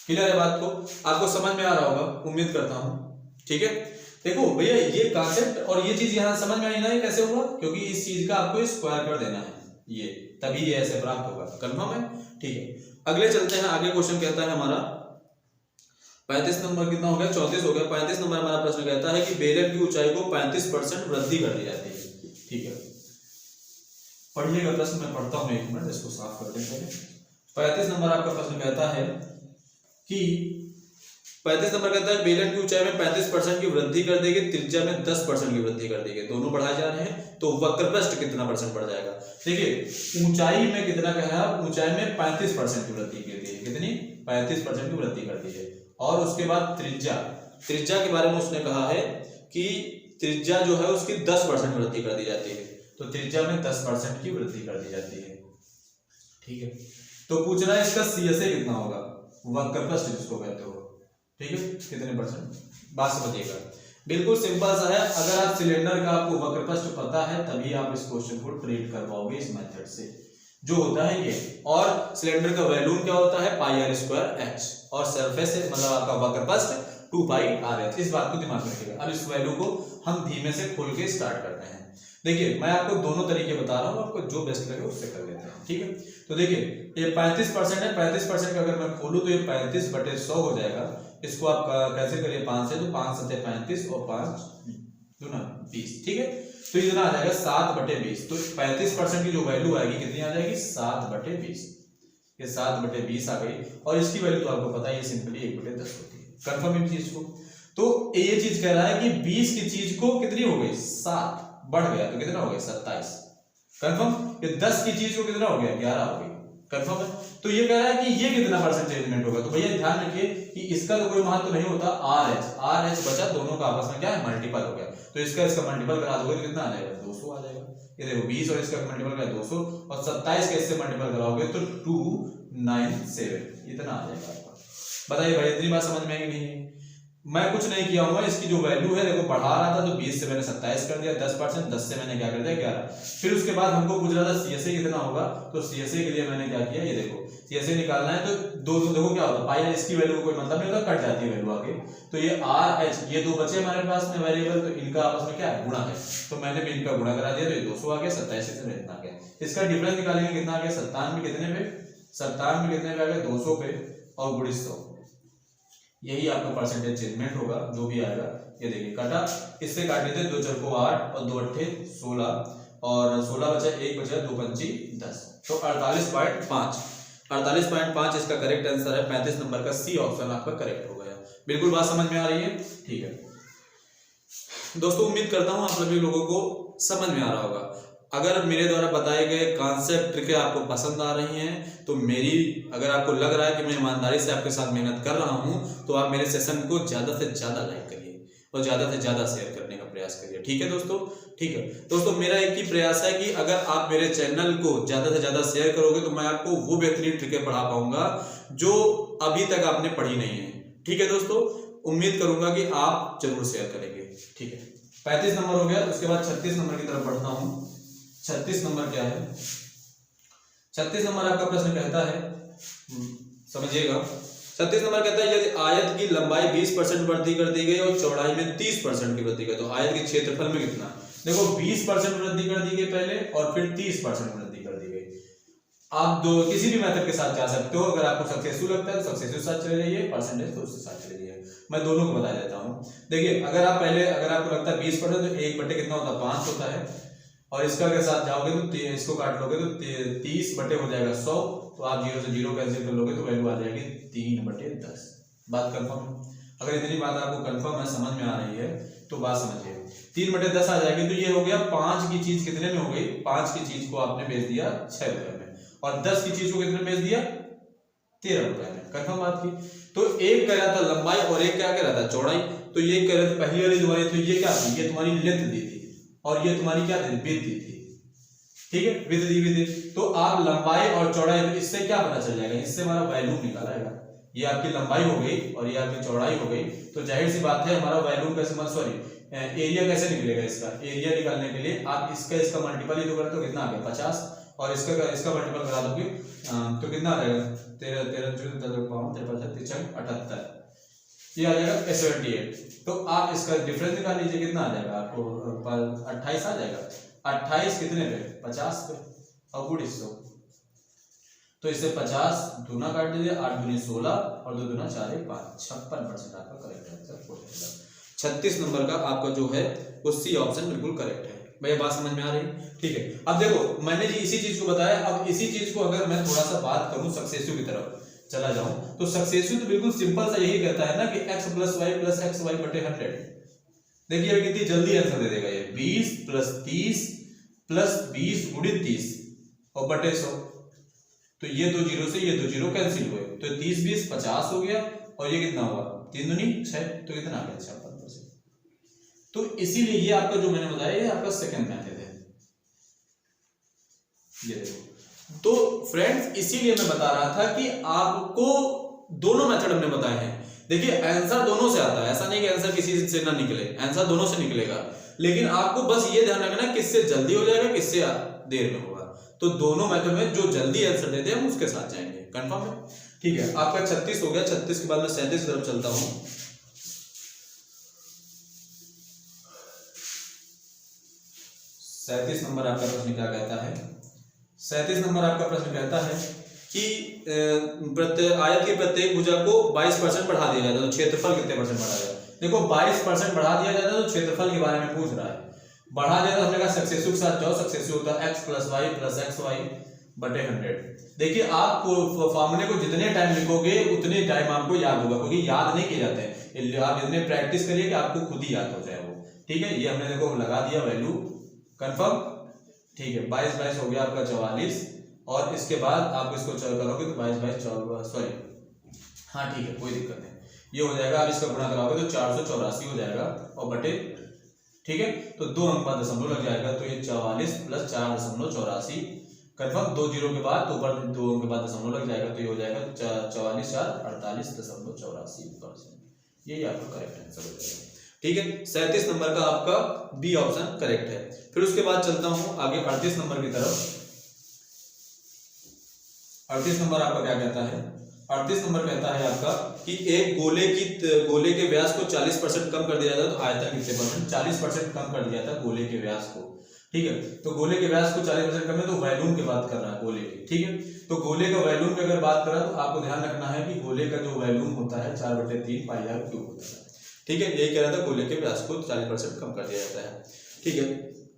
क्लियर है बात को? आपको समझ में आ रहा होगा उम्मीद करता हूं। ठीक है, देखो भैया ये कॉन्सेप्ट और ये चीज यहां समझ में आई ना कैसे होगा, क्योंकि इस चीज का आपको स्क्वायर कर देना है ये, तभी ये ऐसे प्राप्त होगा। कंफर्म है? ठीक है, अगले चलते हैं। आगे क्वेश्चन कहता है हमारा 35 नंबर कितना हो गया 34 हो गया। 35 नंबर हमारा प्रश्न कहता है कि बेलन की ऊंचाई को 35% वृद्धि कर दी जाती है। ठीक है, पढ़िएगा प्रश्न, मैं पढ़ता हूं एक मिनट इसको साफ कर देते हैं। 35 नंबर आपका प्रश्न कहता है कि 35 नंबर कहता है बेलन की ऊंचाई में 35% की वृद्धि कर देगी, त्रिज्या में 10% की वृद्धि कर देगी। दोनों बढ़ाए जा रहे हैं तो वक्रपृष्ठ कितना % बढ़ जाएगा? देखिए ऊंचाई में कितना कहा है, ऊंचाई में 35% की वृद्धि कर दी है। कितनी? 35% की वृद्धि कर दी है। और उसके बाद त्रिज्या, त्रिज्या के बारे में उसने कहा है कि त्रिज्या जो है उसकी 10% वृद्धि कर दी जाती है। तो त्रिज्या में 10% की वृद्धि कर दी जाती है। ठीक है, तो पूछ रहा है इसका CSA कितना होगा, वक्रपृष्ठ जिसको कहते हो। ठीक है, कितने %? बात समझिएगा, बिल्कुल सिंपल सा है। अगर आप सिलेंडर का आपको वक्रपृष्ठ पता है तभी आप इस क्वेश्चन को ट्रीट कर पाओगे इस मेथड से। जो होता है ये, और सिलेंडर का वॉल्यूम क्या होता है πr²h और सरफेस मतलब आपका वक्रपृष्ठ 2πr। इस बात को दिमाग में रखिएगा। अब इस वैल्यू को हम धीमे से खोल के स्टार्ट करते हैं। देखिए मैं आपको दोनों तरीके बता रहा हूँ, आपको जो बेस्ट लगे उससे कर लेते हैं। ठीक है, तो देखिए ये 35% है। 35% का अगर मैं खोलूँ तो ये 35/100 हो जाएगा। इसको आप कैसे करिए 5 से, तो 5 7 35 और 5 दूना 20। ठीक है, तो इतना आ जाएगा 7/20। तो 35% की जो वैल्यू आएगी कितनी आ जाएगी 7/20। ये 7/20 आ गई और इसकी वैल्यू तो आपको पता है ये सिंपली 1/10 होती है। कंफर्म इस चीज को? तो ये चीज कह रहा है कि 20 की चीज को कितनी हो गई 7 बढ़ गया तो कितना हो गया 27। कंफर्म? ये 10 की चीज को कितना हो गया 11 हो गई। कंफर्म है? तो ये कह रहा है कि ये कितना % होगा। तो भैया ध्यान रखिए कि इसका तो कोई महत्व नहीं होता। RH बचा, दोनों का आपस में क्या है मल्टीपल हो गया। तो इसका मल्टीपल करा दोगे तो कितना आ जाएगा 200 आ जाएगा। ये देखो 20 और इसका मल्टीपल करा 200 और 27 का इससे मल्टीपल कराओगे तो 297 इतना आ जाएगा आपका। बताइए भाई इतनी बात समझ में आई नहीं? मैं कुछ नहीं किया हूँ, इसकी जो वैल्यू है देखो बढ़ा रहा था तो 20 से मैंने 27 कर दिया, 10%, 10 से मैंने क्या कर दिया 11। फिर उसके बाद हमको पूछ रहा था CSA कितना होगा, तो CSA के लिए मैंने क्या किया, ये देखो CSA निकालना है तो दो देखो क्या होता है इसकी वैल्यू कोई मतलब नहीं होता, कट जाती है वैल्यू आगे। तो ये RH ये दो बचे हमारे पास में वेरिएबल, तो इनका आपस में क्या है गुणा है, तो मैंने भी इनका गुणा करा दिया तो ये 200 आ गया, 27 से इतना आ गया। इसका डिफरेंस निकालेंगे कितना आ गया 97 कितने पे 97 कितने पे आ गया 200 पे और गुणित 100। यही आपका परसेंटेज चेंजमेंट होगा जो भी आएगा। ये देखिए कटा, इससे काट लेते 2 4 को 8 और 2 8 16 और 16 बचा 1 बचा 2 5 10 तो 48.5 48.5 इसका करेक्ट आंसर है। 35 नंबर का सी ऑप्शन आपका करेक्ट हो गया। बिल्कुल बात समझ में आ रही है? ठीक है दोस्तों, उम्मीद करता हूं आप सभी लोगों को समझ में आ रहा होगा। अगर मेरे द्वारा बताए गए कॉन्सेप्ट ट्रिकें आपको पसंद आ रही हैं तो अगर आपको लग रहा है कि मैं ईमानदारी से आपके साथ मेहनत कर रहा हूं तो आप मेरे सेशन को ज़्यादा से ज़्यादा लाइक करिए और ज़्यादा से ज़्यादा शेयर करने का प्रयास करिए। ठीक है दोस्तों, ठीक है दोस्तों, मेरा एक ही प्रयास है कि अगर आप मेरे चैनल को ज़्यादा से ज़्यादा शेयर करोगे तो मैं आपको वो बेहतरीन ट्रिकें पढ़ा पाऊंगा जो अभी तक आपने पढ़ी नहीं है। ठीक है दोस्तों, उम्मीद करूंगा कि आप जरूर शेयर करेंगे। ठीक है, 35 नंबर हो गया। उसके बाद 36 नंबर की तरफ बढ़ता हूं। 36 नंबर क्या है? 36 नंबर आपका प्रश्न कहता है, समझिएगा, 36 नंबर कहता है यदि आयत की लंबाई 20% वृद्धि कर दी गई और चौड़ाई में 30% की वृद्धि कर, तो आयत के क्षेत्रफल में कितना? देखो 20% वृद्धि कर दी गई पहले और फिर 30% वृद्धि कर दी गई। आप किसी भी मेथड के साथ जा सकते हो। अगर आपको सक्सेसफुल लगता है तो सक्सेसफुल के साथ चले जाइए, परसेंटेज तो उसके साथ चले जाइए। मैं दोनों को बता देता हूँ। देखिए अगर आपको लगता है 20% तो 1 बटे कितना होता है? 5 होता है। और इसका अगर साथ जाओगे तो इसको काट लोगे तो 30 बटे हो जाएगा 100। तो आप 0 से 0 कैंसिल कर लोगे तो वैल्यू आ जाएगी 3/10। बात कंफर्म है? अगर इतनी बात आपको कंफर्म है, समझ में आ रही है तो बात समझिए। 3/10 आ जाएगी तो ये हो गया 5 की चीज कितने में हो गई? 5 की चीज को आपने बेच दिया 6 रुपए में और 10 की चीज को कितने बेच दिया? 13 रुपए में। कंफर्म बात की? तो एक कह रहा था लंबाई और एक क्या कह रहा था? चौड़ाई। तो ये कह रहे थे पहली वाली तुम्हारी, तो ये क्या थी? ये तुम्हारी लेंथ दी थी और ये तुम्हारी क्या थी? विड्थ दी थी। ठीक है, विड्थ दी थी। तो आप लंबाई और चौड़ाई, तो इससे क्या पता चल जाएगा? इससे हमारा वॉल्यूम निकाल आएगा। ये आपकी लंबाई हो गई और ये आपकी चौड़ाई हो गई। तो जाहिर सी बात है हमारा वॉल्यूम कैसे, एरिया कैसे निकलेगा? इसका एरिया निकालने के लिए आप इसका मल्टीपल ही तो करें तो कितना आ गया? 50। और इसका मल्टीपल करा दोगे तो कितना आ जाएगा? 13 ये आ जाएगा 78। तो आप इसका डिफरेंस निकाल लीजिए, कितना आ जाएगा आपको? 28 आ जाएगा। 28 कितने पे? 50 पे। और गुड 100। तो इससे 50 दूना काट दीजिए, 8 दूनी 16 और 2 दूना 4 5, 56% आपका करेक्ट आंसर हो जाएगा। 36 नंबर का आपका जो है वो सी ऑप्शन बिल्कुल करेक्ट है। भैया बात समझ में आ रही? ठीक है, अब देखो मैंने जी इसी चीज को बताया। अब इसी चीज को अगर मैं थोड़ा सा बात करूं सक्सेसिव की तरफ चला जाऊं तो सक्सेसिव तो बिल्कुल सिंपल सा यही कहता है ना कि x + y + xy बटे 100। देखिए कितनी जल्दी आंसर दे देगा ये। 20 + 30 + 20 × 30 और बटे 100। तो ये 2 0 से ये 2 0 कैंसिल हुए तो 30 20 50 हो गया और ये कितना हुआ? 3 दूनी 6। तो कितना आ गया? 56%। तो इसीलिए ये आपका जो मैंने बताया ये आपका सेकंड मेथड है। ये देखो, तो फ्रेंड्स इसीलिए मैं बता रहा था कि आपको दोनों मेथड हमने बताए हैं। देखिए आंसर दोनों से आता है, ऐसा नहीं कि आंसर किसी से ना निकले, आंसर दोनों से निकलेगा। लेकिन आपको बस ये ध्यान रखना किससे जल्दी हो जाएगा, किससे देर में होगा। तो दोनों मेथड में जो जल्दी आंसर देते हैं हम उसके साथ जाएंगे। कंफर्म है? ठीक है, आपका 36 हो गया। 36 के बाद मैं 37 की तरफ चलता हूं। 37 नंबर आपका प्रश्न क्या कहता है? 37 नंबर आपका प्रश्न कहता है कि आयत की प्रत्येक भुजा को 22% बढ़ा दिया जाता है तो क्षेत्रफल कितने परसेंट बढ़ा जाए? देखो 22% बढ़ा दिया जाता है तो क्षेत्रफल के बारे में पूछ रहा है। बढ़ा दिया तो हमने कहा सक्सेसिव के साथ जाओ। सक्सेसिव होता है x + y + xy बटे 100। देखिए आप फॉर्मूले को जितने टाइम लिखोगे उतने टाइम आपको याद होगा, क्योंकि याद नहीं किए जाते हैं। आप इतने प्रैक्टिस करिए कि आपको खुद ही याद हो जाए वो। ठीक है, ये हमने देखो लगा दिया वैल्यू। कंफर्म? ठीक है, 22 22 हो गया आपका 44 और इसके बाद आप इसको करोगे तो 22 22 सॉरी, हाँ ठीक है कोई दिक्कत नहीं, ये हो जाएगा। आप इसका गुणा कराओगे तो 484 हो जाएगा और बटे, ठीक है, तो 2 अंक बाद दशमलव लग जाएगा तो ये 44 + 4.84। कंफर्म? 2 0 के बाद तो ऊपर 2 अंक के बाद दशमलव लग जाएगा तो ये हो जाएगा 44 4 48.84%। यही आपका करेक्ट आंसर हो जाएगा। ठीक है, 37 नंबर का आपका बी ऑप्शन करेक्ट है। फिर उसके बाद चलता हूं आगे 38 नंबर की तरफ। 38 नंबर आपका क्या कहता है? 38 नंबर कहता है आपका कि एक गोले के व्यास को 40% कम कर दिया जाता है तो आयतन कितने परसेंट? 40% कम कर दिया था गोले के व्यास को। ठीक है, तो गोले के व्यास को 40% कम है तो वॉल्यूम की बात कर रहा है गोले की। ठीक है, तो गोले का वॉल्यूम की अगर बात करें तो आपको ध्यान रखना है कि गोले का जो वॉल्यूम होता है 4/3 πr³ होता है। ठीक है, यही कह रहा था गोले के व्यास को 40% कम कर दिया जाता है। ठीक है,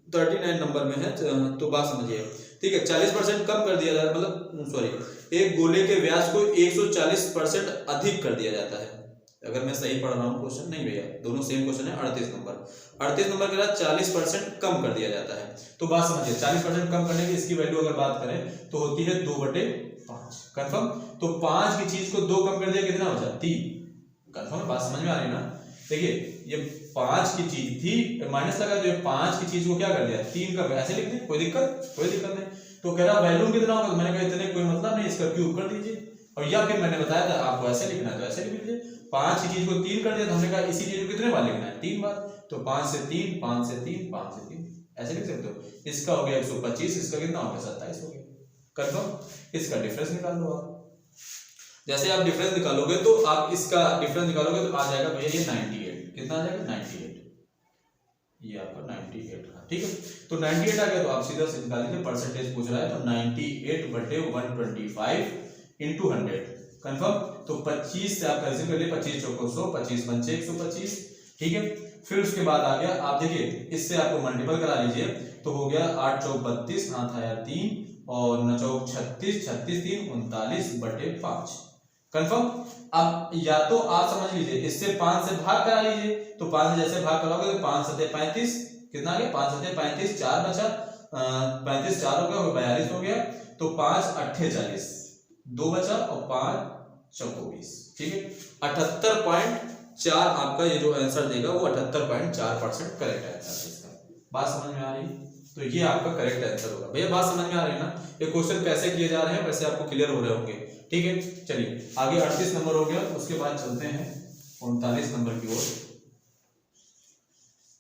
39 नंबर में है तो बात समझिए। ठीक है, 40% कम कर दिया जाता है, मतलब सॉरी, एक गोले के व्यास को 140% अधिक कर दिया जाता है। अगर मैं सही पढ़ रहा हूँ क्वेश्चन, नहीं भैया दोनों सेम क्वेश्चन है। 38 नंबर के बाद 40% कम कर दिया जाता है। तो बात समझिए, 40% कम करने की इसकी वैल्यू अगर बात करें तो होती है 2/5। कंफर्म। तो 5 की चीज को 2 कम कर दिया, कितना हो जाए 3। कंफर्म, बात समझ में आ रही है ना। देखिए ये 5 की चीज थी, माइनस लगा, तो ये 5 की चीज को क्या कर दिया 3 का, ऐसे लिख दें, कोई दिक्कत नहीं। तो कह रहा वैल्यू कितना होगा, तो मैंने कहा इतने कोई मतलब नहीं, इसका क्यूब कर दीजिए। और या फिर मैंने बताया था आपको ऐसे लिखना है तो ऐसे लिख लीजिए। 5 की चीज को 3 कर दिया, तो हमने कहा इसी चीज को कितने बार लिखना है 3 बार। तो 5 से 3, 5 से 3, 5 से 3, ऐसे लिख सकते हो। इसका हो गया 125, इसका कितना हो गया 27 हो गया। कंफर्म। इसका डिफरेंस निकाल लो आप। जैसे आप डिफरेंस निकालोगे तो आप इसका डिफरेंस निकालोगे तो आ जाएगा भैया ये 98। कितना आ जाएगा 98, ये आपका 98 का। ठीक है, तो 98 आ गया तो आप सीधा से निकाल लीजिए, परसेंटेज पूछ रहा है तो 98/125 इंटू 100। कंफर्म। तो 25 से आप कैंसिल कर लिए, 25 चौको 100, 25 पंचे 125। ठीक है, फिर उसके बाद आ गया, आप देखिए इससे आपको मल्टीपल करा लीजिए तो हो गया 8 चौक 32, हाथ आया 3 और 9 चौक 36, 36 3 39/5। कंफर्म। अब या तो आप समझ लीजिए इससे 5 से भाग करा लीजिए, तो 5 से जैसे भाग कराओगे तो 5 सते 35, कितना आ गया 5 सते 35, 4 बचा, 35 4 हो गया, 42 हो गया। तो 5 8 40, 2 बचा और 5 चौको 20। ठीक है, 78.4 आपका ये जो आंसर देगा वो 78.4% करेक्ट आंसर इसका। बात समझ में आ रही है, तो ये आपका करेक्ट आंसर होगा। भैया बात समझ में आ रही है ना, ये क्वेश्चन कैसे किए जा रहे हैं वैसे आपको क्लियर हो रहे होंगे। ठीक है, चलिए आगे 38 नंबर हो गया, उसके बाद चलते हैं 39 नंबर की ओर।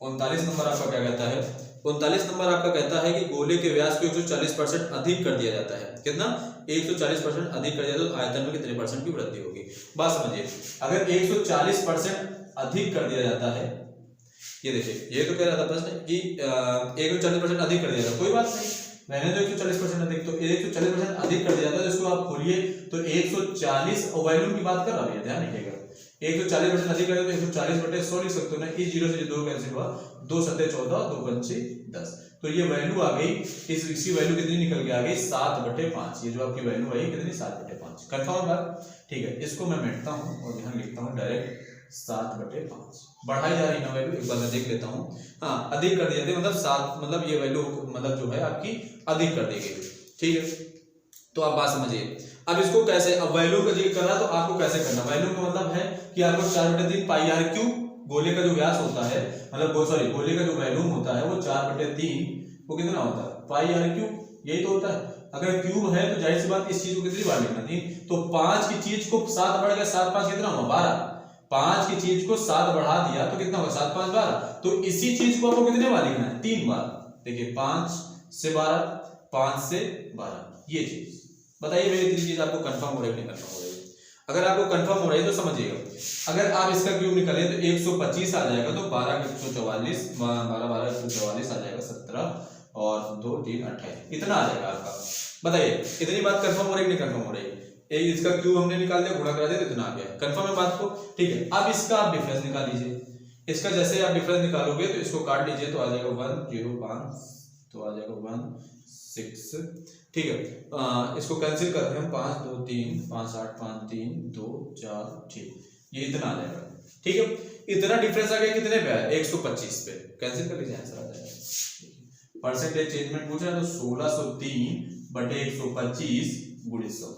39 नंबर आपका क्या कहता है, 39 नंबर आपका कहता है कि गोले के व्यास को 140% अधिक कर दिया जाता है। कितना 140% अधिक कर दिया तो आयतन में कितने परसेंट की वृद्धि होगी। बात समझिए, अगर 140% अधिक कर दिया जाता है, ये देखिए ये तो कह रहा था प्रश्न कि 140% अधिक कर दिया था, कोई बात नहीं, मैंने तो 140% अधिक, तो 140% अधिक कर दिया था, तो इसको आप खोलिए तो 140 और वॉल्यूम की बात कर रहा है, ध्यान रखिएगा 140% अधिक कर दिया तो 140/100 लिख सकते हो ना। इस 0 से 2 कैंसिल हुआ, 2 सत्ते 14, 2 पंचे 10, तो ये वैल्यू आ गई, इसकी वैल्यू कितनी निकल के आ गई 7/5। ये जो आपकी वैल्यू आई कितनी 7/5। कंफर्म बात। ठीक है, इसको मैं मिटता हूँ और यहाँ लिखता हूँ डायरेक्ट 7/5। बढ़ाई जा रही ना वैल्यू, एक बार मैं देख लेता हूँ। हाँ अधिक कर दिया, मतलब 7, मतलब ये वैल्यू मतलब जो है आपकी अधिक कर दी गई। ठीक है, तो आप बात समझिए। अब इसको कैसे, अब वैल्यू का जिक्र करना तो आपको कैसे करना, वैल्यू का मतलब है कि आपको 4/3 पाई आर क्यूब, गोले का जो व्यास होता है, मतलब सॉरी गोले का जो वॉल्यूम होता है वो 4/3 वो कितना होता है पाई आर क्यूब, यही तो होता है। अगर क्यूब है तो जाहिर सी बात इस चीज को कितनी बार लिखना थी, तो 5 की चीज को 7 बढ़ गया, 7 5 कितना हुआ 12, 5 की चीज को 7 बढ़ा दिया तो कितना होगा 7 5 12, तो इसी चीज को आपको कितने बार लिखना है 3 बार। देखिए 5 से 12, 5 से 12, ये चीज बताइए मेरी 3 चीज आपको कंफर्म हो रही है नहीं कंफर्म हो रही है। अगर आपको कंफर्म हो रही है तो समझिएगा, अगर आप इसका क्यूब निकालें तो 125 आ जाएगा, तो 12 के 144, 12 12 144 आ जाएगा 17 और 2 3 28, इतना आ जाएगा आपका। बताइए इतनी बात कंफर्म हो रही है नहीं कंफर्म हो रही है। इसका क्यूब हमने निकाल दिया, गुणा करा दिया तो इतना आ गया। कंफर्म है बात को। ठीक है, अब इसका आप डिफरेंस निकाल लीजिए। इसका जैसे आप डिफरेंस निकालोगे तो इसको काट लीजिए तो आ जाएगा 105, तो आ जाएगा 1 6। ठीक है, इसको कैंसिल करते हैं हम, 5 2 3 5 8 5 3 2 4, ठीक ये इतना आ जाएगा। ठीक है, इतना डिफरेंस आ गया कितने पे है 125 पे, कैंसिल कर लीजिए आंसर आ जाएगा। परसेंटेज चेंजमेंट पूछ रहा है तो 1603/125 गुणित 100,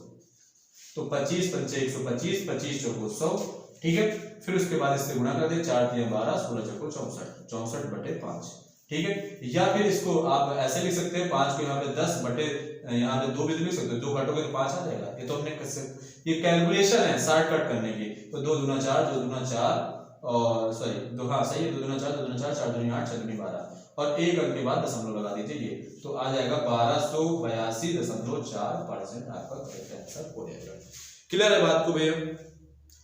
तो 25 पंचे 125, 25 चौको 100। ठीक है, फिर उसके बाद इससे गुणा कर दे, 4 3 12, 16 चौको 64, 64/5। ठीक है, या फिर इसको आप ऐसे लिख सकते हैं, 5 को यहाँ पे 10 बटे यहाँ पे 2 भी लिख सकते हो, 2 काटोगे तो 5 आ जाएगा। ये तो हमने ये कैलकुलेशन है शॉर्टकट करने की, तो 2 दूना 4, 2 दूना 4 और सॉरी 2, हाँ सही है, 2 दूना 4, 2 दूना 4, 4 दूनी 8, 6 दूनी 12 और एक अंक के बाद दशमलव लगा दीजिए, ये तो आ जाएगा 1282.4% आपका करेक्ट आंसर हो जाएगा। क्लियर है बात को भैया।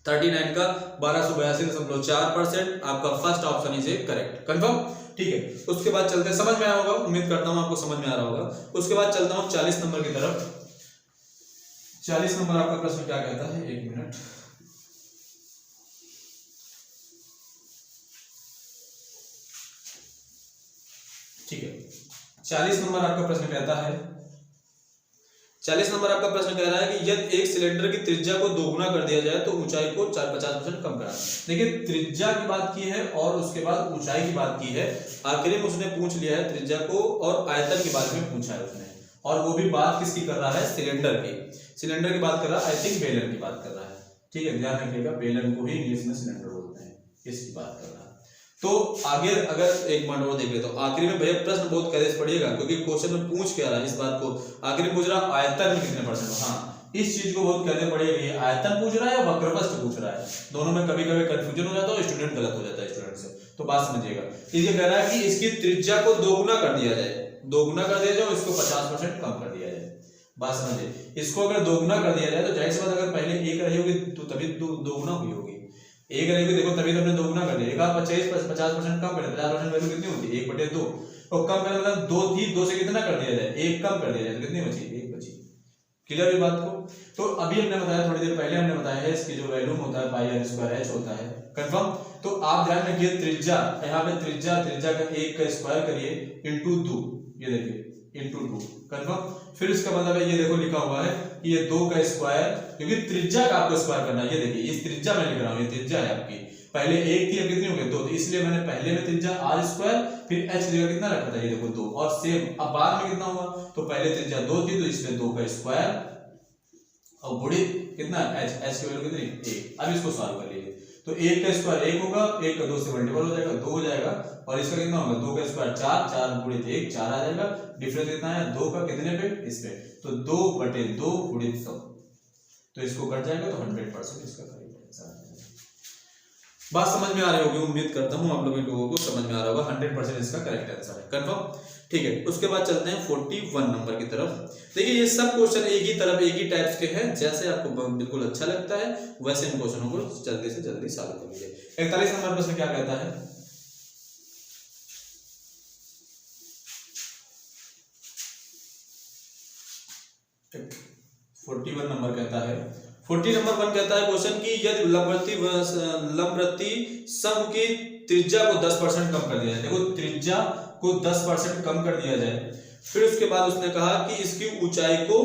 39 का 1282.4% आपका first option is correct. Confirm. ठीक है, उसके बाद चलते हैं, समझ में आया होगा, उम्मीद करता हूं आपको समझ में आ रहा होगा। उसके बाद चलता हूं 40 नंबर की तरफ। 40 नंबर आपका प्रश्न क्या कहता है, 1 मिनट। ठीक है, 40 नंबर आपका प्रश्न कहता है 40 नंबर आपका प्रश्न कह रहा है कि यदि एक सिलेंडर की त्रिज्या को दोगुना कर दिया जाए तो ऊंचाई को 50% कम करा। देखिए त्रिज्या की बात की है और उसके बाद ऊंचाई की बात की है। आखिरी में उसने पूछ लिया है त्रिज्या को और आयतन के बारे में पूछा है उसने, और वो भी बात किसकी कर रहा है, सिलेंडर की। सिलेंडर की बात कर रहा है, आई थिंक बेलन की बात कर रहा है। ठीक है, ध्यान रखिएगा, बेलन को ही इंग्लिश में सिलेंडर बोलते हैं, इसकी बात कर रहा है। तो आगे अगर एक मिनट और देख लेते हो, आखिरी में भैया प्रश्न बहुत कैसे पढ़िएगा क्योंकि क्वेश्चन में पूछ क्या रहा है इस बात को। आखिरी में पूछ रहा है आयतन में कितने परसेंट। हाँ, इस चीज को बहुत कैसे पढ़िएगा, ये आयतन पूछ रहा है या वक्रपृष्ठ पूछ रहा है, दोनों में कभी कभी कंफ्यूजन हो जाता है, स्टूडेंट गलत हो जाता है स्टूडेंट से, तो बात समझिएगा। ये कह रहा है कि इसकी त्रिज्या को दोगुना कर दिया जाए, दोगुना कर दिया जाए, इसको 50% कम कर दिया जाए। बात समझिए, इसको अगर दोगुना कर दिया जाए तो जाहिर सी बात अगर पहले एक रही होगी तो तभी दोगुना हुई होगी, एक रहेगी, देखो तभी तो हमने दोगुना कर दिया। 50% कम कर, 50% वैल्यू कितनी होती है, 1/2, और कम करने मतलब 2 थी, 2 से कितना कर दिया जाए, 1 कम कर दिया जाए तो कितनी बची, 1 बची। क्लियर है बात को। तो अभी हमने बताया, थोड़ी देर पहले हमने बताया है इसकी जो वैल्यू होता है पाई आर स्क्वायर एच होता है, कंफर्म। तो आप ध्यान रखिए त्रिज्या, यहाँ पे त्रिज्या का 1 का स्क्वायर करिए इंटू 2, ये देखिए इंटू 2, कंफर्म। फिर इसका मतलब है ये देखो लिखा हुआ है कि ये 2 का स्क्वायर, क्योंकि त्रिज्या का आपको स्क्वायर करना है। ये देखिए इस त्रिज्या में लिख रहा हूँ, ये त्रिज्या है आपकी, पहले 1 थी अब कितनी हो गई 2, तो इसलिए मैंने पहले में त्रिज्या आर स्क्वायर फिर एच जगह कितना रखा था, ये देखो 2, और सेम अब बाद में कितना हुआ, तो पहले त्रिज्या 2 थी तो इसलिए 2 का स्क्वायर और गुणित कितना एच, एच की वैल्यू कितनी 1। अब इसको सॉल्व कर लीजिए, तो 1 का स्क्वायर 1 होगा, 1 का 2 से मल्टीपल हो जाएगा 2 हो जाएगा, और इसका कितना होगा 2 का स्क्वायर 4, 4 गुणित 1 4 आ जाएगा। डिफरेंस कितना है 2 का, कितने पे, इस पे, तो 2/2 गुणित 100, तो इसको कट जाएगा तो 100% इसका करेक्ट आंसर आ जाएगा। बात समझ में आ रही होगी, उम्मीद करता हूं आप लोगों को समझ में आ रहा होगा, 100% इसका करेक्ट आंसर है, कंफर्म। ठीक है, उसके बाद चलते हैं 41 नंबर की तरफ। देखिए ये सब क्वेश्चन एक ही तरफ एक ही टाइप्स के हैं, जैसे आपको बिल्कुल अच्छा लगता है वैसे इन क्वेश्चनों को जल्दी से जल्दी सॉल्व कर लीजिए। 41 नंबर प्रश्न क्या कहता है, नंबर कहता है 40 नंबर 1 कहता है क्वेश्चन की यदि लंबवृत्तीय सम की त्रिज्या को 10% कम कर दिया जाए। देखो त्रिज्या को 10% कम कर दिया जाए, फिर उसके बाद उसने कहा कि इसकी ऊंचाई को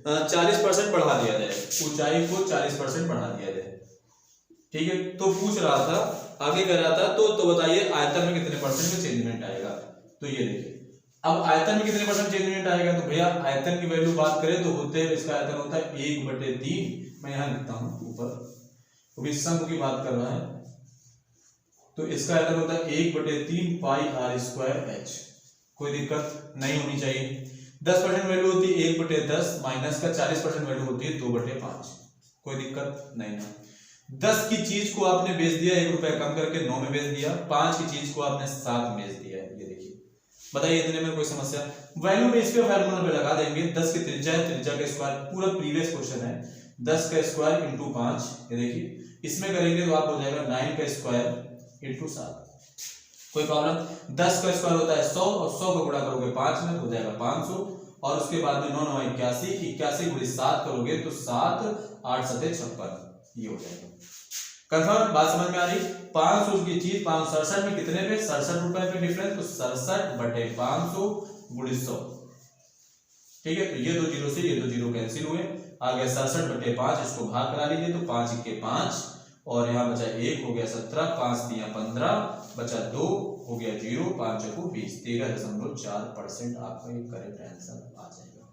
40% बढ़ा दिया जाए, ऊंचाई को 40% बढ़ा दिया जाए। ठीक है, तो पूछ रहा था, आगे कह रहा था तो बताइए आयतन में कितने परसेंट में चेंजमेंट आएगा। तो ये देखिए अब आयतन में कितने परसेंट चेंजमेंट आएगा, तो भैया आयतन की वैल्यू बात करें तो होते हैं, इसका आयतन होता है 1/3, मैं यहां लिखता हूं ऊपर, तो शंकु की बात कर रहा है, तो इसका आयतन होता है 1/3 पाई आर स्क्वायर एच। कोई दिक्कत नहीं होनी चाहिए। 10% वैल्यू होती है 1/10, माइनस का 40% वैल्यू होती है 2/5, कोई दिक्कत नहीं ना। 10 की चीज को आपने बेच दिया, 1 रुपया कम करके 9 में बेच दिया, 5 की चीज को आपने 7 में बेच दिया, ये देखिए, बताइए इतने में कोई समस्या। वैल्यू में इस पे फार्मूला पे लगा देंगे, 10 की त्रिज्या है, त्रिज्या का स्क्वायर, पूरा प्रीवियस क्वेश्चन है, 10 का स्क्वायर इंटू 5, ये देखिए इसमें करेंगे तो आप हो जाएगा 9 का स्क्वायर इंटू 7, कोई प्रॉब्लम। 10 का स्क्वायर होता है 100 और 100 को गुणा करोगे 5 में तो हो जाएगा 500, और उसके बाद में 9 9 81, 81 गुणित 7 करोगे तो 7 8 7 56, ये हो जाएगा। कंफर्म, बात समझ में आ रही। 500 की चीज 567 में कितने पे, 67 रुपए पे डिफरेंस, तो 67/500 गुणित 100। ठीक है, तो ये 2 जीरो से ये 2 जीरो कैंसिल हुए, आ गया 67/5, इसको भाग करा लीजिए तो 5 के 5, और यहाँ बचा 1 हो गया 17, 5 दिया 15, बचा 2 हो गया 0, 5 चौको 20, 13.4% आपका ये करेक्ट आंसर आ जाएगा।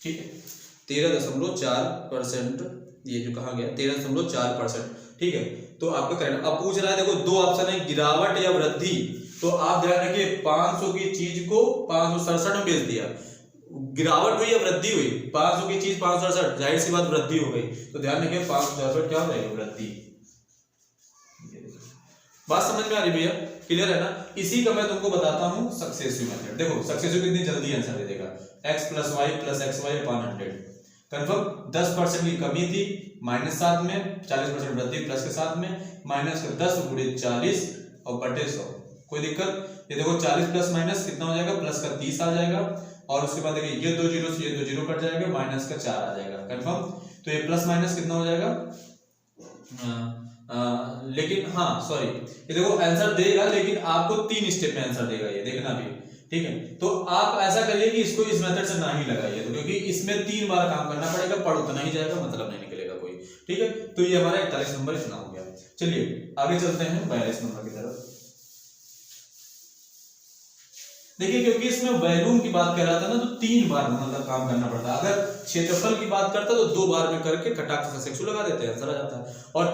ठीक है, 13.4%, ये जो कहा गया 13.4%। ठीक है, तो आपका करेक्ट। अब पूछ रहा है, देखो 2 ऑप्शन है, गिरावट या वृद्धि, तो आप ध्यान रखिए 500 की चीज को 567 में बेच दिया, गिरावट हुई या वृद्धि हुई, 500 की चीज 567, जाहिर सी बात वृद्धि हो गई, तो ध्यान रखिए 567 क्या हो जाएगा, वृद्धि। बात समझ में आ रही भैया, क्लियर है ना। इसी का मैं तुमको बताता हूं सक्सेसिव मेथड। देखो सक्सेसिव कितनी जल्दी आंसर दे देगा, x + y + xy / 100, कंफर्म। 10% की कमी थी, -7 में 40% वृद्धि प्लस के साथ में, -10 गुणित 40 और बटे 100, कोई दिक्कत। ये देखो 40 प्लस माइनस कितना हो जाएगा, प्लस का 30 आ जाएगा, और उसके बाद देखिए ये 2 जीरो से ये 2 जीरो कट जाएगा, माइनस का 4 आ जाएगा, कंफर्म। तो ये प्लस माइनस कितना हो जाएगा, लेकिन हाँ सॉरी, ये देखो आंसर देगा लेकिन आपको 3 स्टेप में आंसर देगा, ये देखना भी। ठीक है, तो आप ऐसा करिए कि इसको इस मेथड से ना ही लगाइए, तो क्योंकि इसमें 3 बार काम करना पड़ेगा, पढ़ उतना ही जाएगा, मतलब नहीं निकलेगा कोई। ठीक है, तो ये हमारा 41 नंबर इतना हो गया। चलिए आगे चलते हैं 42 नंबर की तरफ। देखिए क्योंकि इसमें वॉल्यूम की बात कर रहा था ना, तो 3 बार मतलब काम करना पड़ता है। अगर क्षेत्रफल की बात करता तो 2 बार में करके खटाक से सक्सेसफुल लगा देते हैं, आंसर आ जाता है। और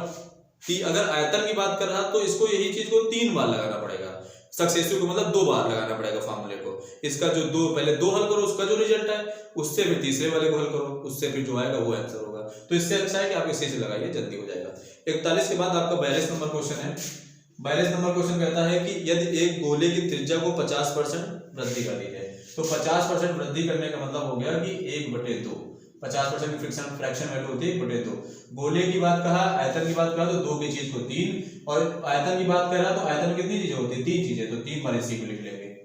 अगर आयतन की बात कर रहा तो इसको यही चीज को 3 बार लगाना पड़ेगा, सक्सेसिव को मतलब 2 बार लगाना पड़ेगा फार्मूले को। इसका जो पहले 2 हल करो, उसका जो रिजल्ट है उससे फिर तीसरे वाले को हल करो, उससे फिर जो आएगा वो आंसर होगा। तो इससे अच्छा है कि आप इसी से लगाइए, जल्दी हो जाएगा। 41 के बाद आपका 42 नंबर क्वेश्चन है। 42 नंबर क्वेश्चन कहता है कि यदि एक गोले की त्रिज्या को 50% वृद्धि कर दी जाए, तो 50% वृद्धि करने का मतलब हो गया कि 1/2, 50% की फ्रैक्शन वैल्यू होती है 1/2। गोले की बात कहा, आयतन की बात कहा तो 2 की चीज को 3, और आयतन की बात कर रहा तो आयतन कितनी चीजें होती है, 3 चीजें, तो 3 बार इसी को लिख लेंगे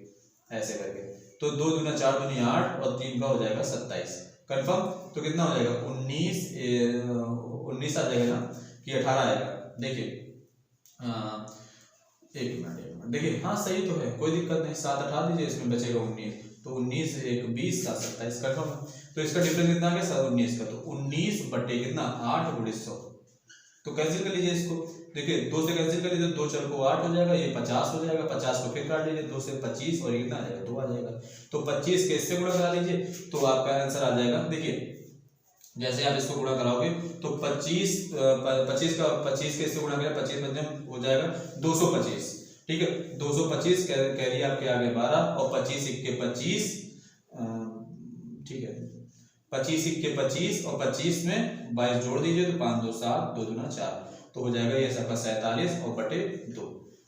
ऐसे करके। तो 2 दूना 4 दूनी 8 और 3 का हो जाएगा 27। कंफर्म? तो कितना हो जाएगा 19 आ जाएगा ना कि 18 आएगा। देखिए एक मिनट देखिए, हाँ सही तो है, कोई दिक्कत नहीं, 7 हटा दीजिए, इसमें बचेगा 19, तो 19 1 20 7 27 कंफर्म। तो इसका डिफरेंस कितना आ गया 19 का, तो 19 बटे कितना 8 गुणित 100। तो कैंसिल कर लीजिए इसको, देखिए 2 से कैंसिल कर लीजिए, 2 4 को 8 हो जाएगा, ये 50 हो जाएगा, 50 को फिर काट लीजिए, 2 से 25 और ये कितना आ जाएगा 2 आ जाएगा। तो 25 के इससे गुणा करा लीजिए तो आपका आंसर आ जाएगा। देखिए जैसे आप इसको गुणा कराओगे तो 25 के इससे गुणा करें, 25 में हो जाएगा 225। ठीक है, 225 कैरी आपके आगे 12 और 25 1 के 25, ठीक है 25 1 के 25 और 25 में 22 जोड़ दीजिए तो 5 2 7 2 दूना 4, तो हो जाएगा ये सबका 47 और बटे 2।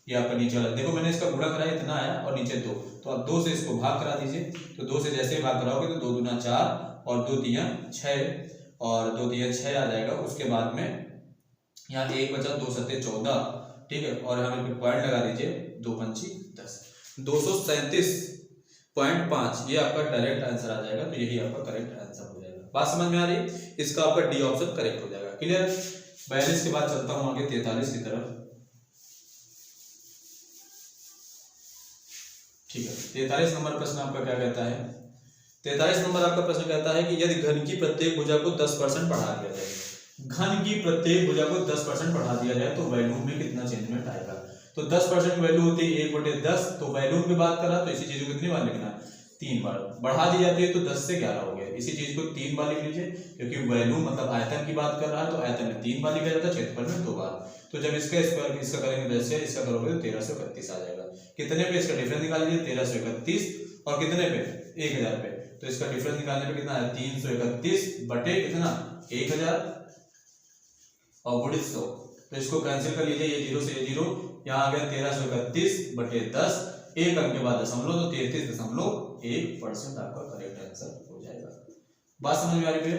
ये आपका नीचे वाला, देखो मैंने इसका गुणा कराया इतना आया और नीचे 2, तो आप 2 से इसको भाग करा दीजिए। तो 2 से जैसे भाग कराओगे तो 2 दूना 4 और 2 तिया 6 और 2 तिया 6 आ जाएगा। उसके बाद में यहाँ 1 बचा, 2 सत्ते 14, ठीक है, और हमें फिर पॉइंट लगा दीजिए, 2 पंची 10, 237.5 ये आपका डायरेक्ट आंसर आ जाएगा। तो यही आपका करेक्ट आंसर हो जाएगा। बात समझ में आ रही है? इसका आपका डी ऑप्शन करेक्ट हो जाएगा। क्लियर? 42 के बाद चलता हूं आगे 43 की तरफ। ठीक है, 43 नंबर प्रश्न आपका क्या कहता है? 43 नंबर आपका प्रश्न कहता है कि यदि घन की प्रत्येक भुजा को 10% बढ़ा दिया जाए, घन की प्रत्येक भुजा को 10% बढ़ा दिया जाए तो वॉल्यूम में कितना चेंजमेंट आएगा? तो 10% वैल्यू होती है 1/10, तो वॉल्यूम की बात कर रहा तो इसी चीज को कितनी बार लिखना है? 3 बार। बढ़ा दी जाती है तो 10 से 11 हो गया, इसी चीज को 3 बार लिख लीजिए, क्योंकि वॉल्यूम मतलब आयतन की बात कर रहा है तो आयतन में 3 बार लिखा जाता है, क्षेत्रफल में 2 बार। तो जब इसका स्क्वायर इसका करेंगे 10 से, इसका करोगे तो 1331 आ जाएगा। कितने पे इसका डिफरेंस निकाल लीजिए? 1331 और कितने पे? 1000 पे। तो इसका डिफरेंस निकालने पे कितना है? 331 बटे कितना? 1000 और गुणित 100। तो इसको कैंसिल कर लीजिए, ये 0 से ये 0, यहाँ आ गया 1331 बटे 10, एक अंक के बाद दशमलव, तो 33.1% आपका करेक्ट आंसर हो जाएगा। बात समझ में आ रही है?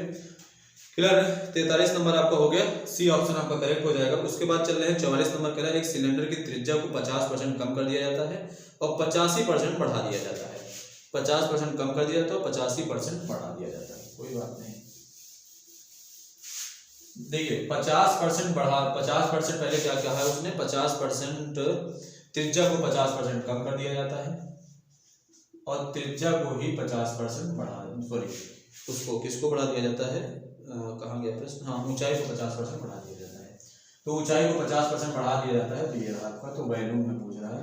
क्लियर? 43 नंबर आपका हो गया, सी ऑप्शन आपका करेक्ट हो जाएगा। उसके बाद चल रहे हैं 44 नंबर कह रहा है एक सिलेंडर की त्रिज्या को 50% कम कर दिया जाता है और 85% बढ़ा दिया जाता है। 50% कम कर दिया जाता है और 85% बढ़ा दिया जाता है, कोई बात नहीं। देखिए 50% बढ़ा, 50% पहले क्या कहा है उसने? 50% त्रिज्या को 50% कम कर दिया जाता है और त्रिज्या को ही 50% बढ़ा, सॉरी उसको किसको बढ़ा दिया जाता है? कहाँ गया प्रश्न? हाँ, ऊंचाई को 50% बढ़ा दिया जाता है। तो ऊंचाई को 50% बढ़ा दिया जाता है, तो ये रहा आपका। तो वॉल्यूम में पूछ रहा है,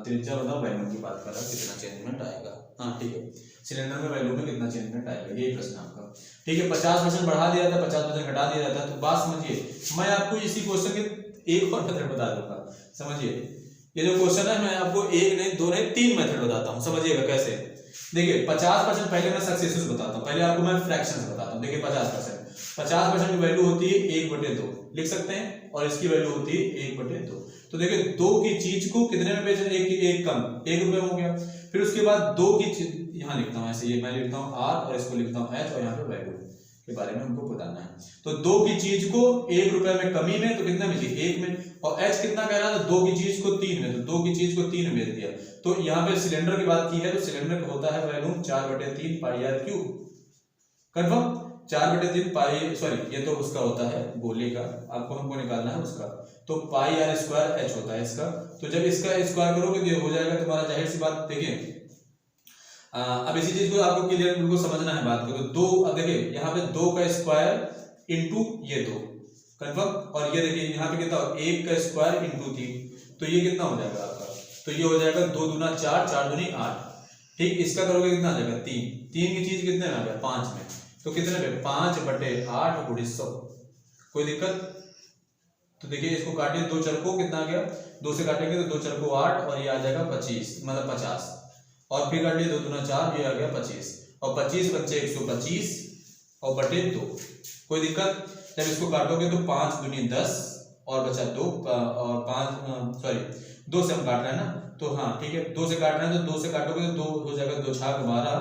त्रिज्या बताओ, वॉल्यूम की बात कर रहा है, कितना चेंजमेंट आएगा। हाँ ठीक है, सिलेंडर में वॉल्यूम में कितना चेंजमेंट आएगा, यही प्रश्न आपका। ठीक है, 50% बढ़ा दिया जाता है, 50% घटा दिया जाता है। तो बात समझिए, मैं आपको इसी क्वेश्चन के एक और मेथड बता दूंगा। समझिए, ये जो क्वेश्चन है मैं आपको 1 नहीं 2 नहीं 3 मेथड बताता हूँ, समझिएगा कैसे। देखिए 50% पहले मैं सक्सेसिव बताता हूँ, पहले आपको मैं फ्रैक्शन बताता हूँ। देखिए 50% की वैल्यू होती है 1/2, लिख सकते हैं, और इसकी वैल्यू होती है 1/2। तो देखिए 2 की चीज को कितने में बेचना? एक कम, 1 रुपए में हो गया। फिर उसके बाद 2 की चीज, यहाँ लिखता हूँ ऐसे, ये मैं लिखता हूँ R और इसको लिखता हूँ H, और यहाँ पे वैल्यू के बारे में हमको बताना है। तो 2 की चीज को 1 रुपए में कमी में, तो कितना में? 1 में। और H कितना कह रहा था? 2 की चीज को 3 में, तो 2 की चीज को 3 में बेच दिया। तो यहाँ पे सिलेंडर की बात की है, तो सिलेंडर का होता है volume 4/3 pi r cube. Confirm? 4/3 pi, sorry ये तो उसका होता है गोले का, आपको हमको निकालना है उसका। तो पाई आर स्क्वायर H होता है इसका। तो जब इसका स्क्वायर करोगे तो ये हो जाएगा तुम्हारा, जाहिर सी बात। देखिए अब इसी चीज को आपको क्लियर बिल्कुल समझना है बात को। तो 2, अब देखिए यहाँ पे 2 का स्क्वायर इंटू ये 2 कंफर्म, और ये देखिए यहाँ पे कितना 1 का स्क्वायर इंटू 3, तो ये कितना हो जाएगा आपका, तो ये हो जाएगा 2 दूना 4, 4 दूनी 8। ठीक, इसका करोगे कितना आ जाएगा 3, 3 की चीज कितने में आ गया 5 में, तो कितने पे 5/8 गुणित 100। कोई दिक्कत? तो देखिए इसको काटिए, 2 चरको कितना आ गया, 2 से काटेंगे तो 2 चरको 8 और ये आ जाएगा 25 मतलब 50, और फिर काटिए 2 दूना 4, ये आ गया 25, और 25 बच्चे 125 और बटे 2। कोई दिक्कत? जब इसको काटोगे तो 5 दूनी 10 और बचा 2 और 5 सॉरी 2 से हम काट रहे हैं ना, तो हाँ ठीक है 2 से काट रहे हैं तो 2 से काटोगे तो 2 हो जाएगा, 2 छाक 12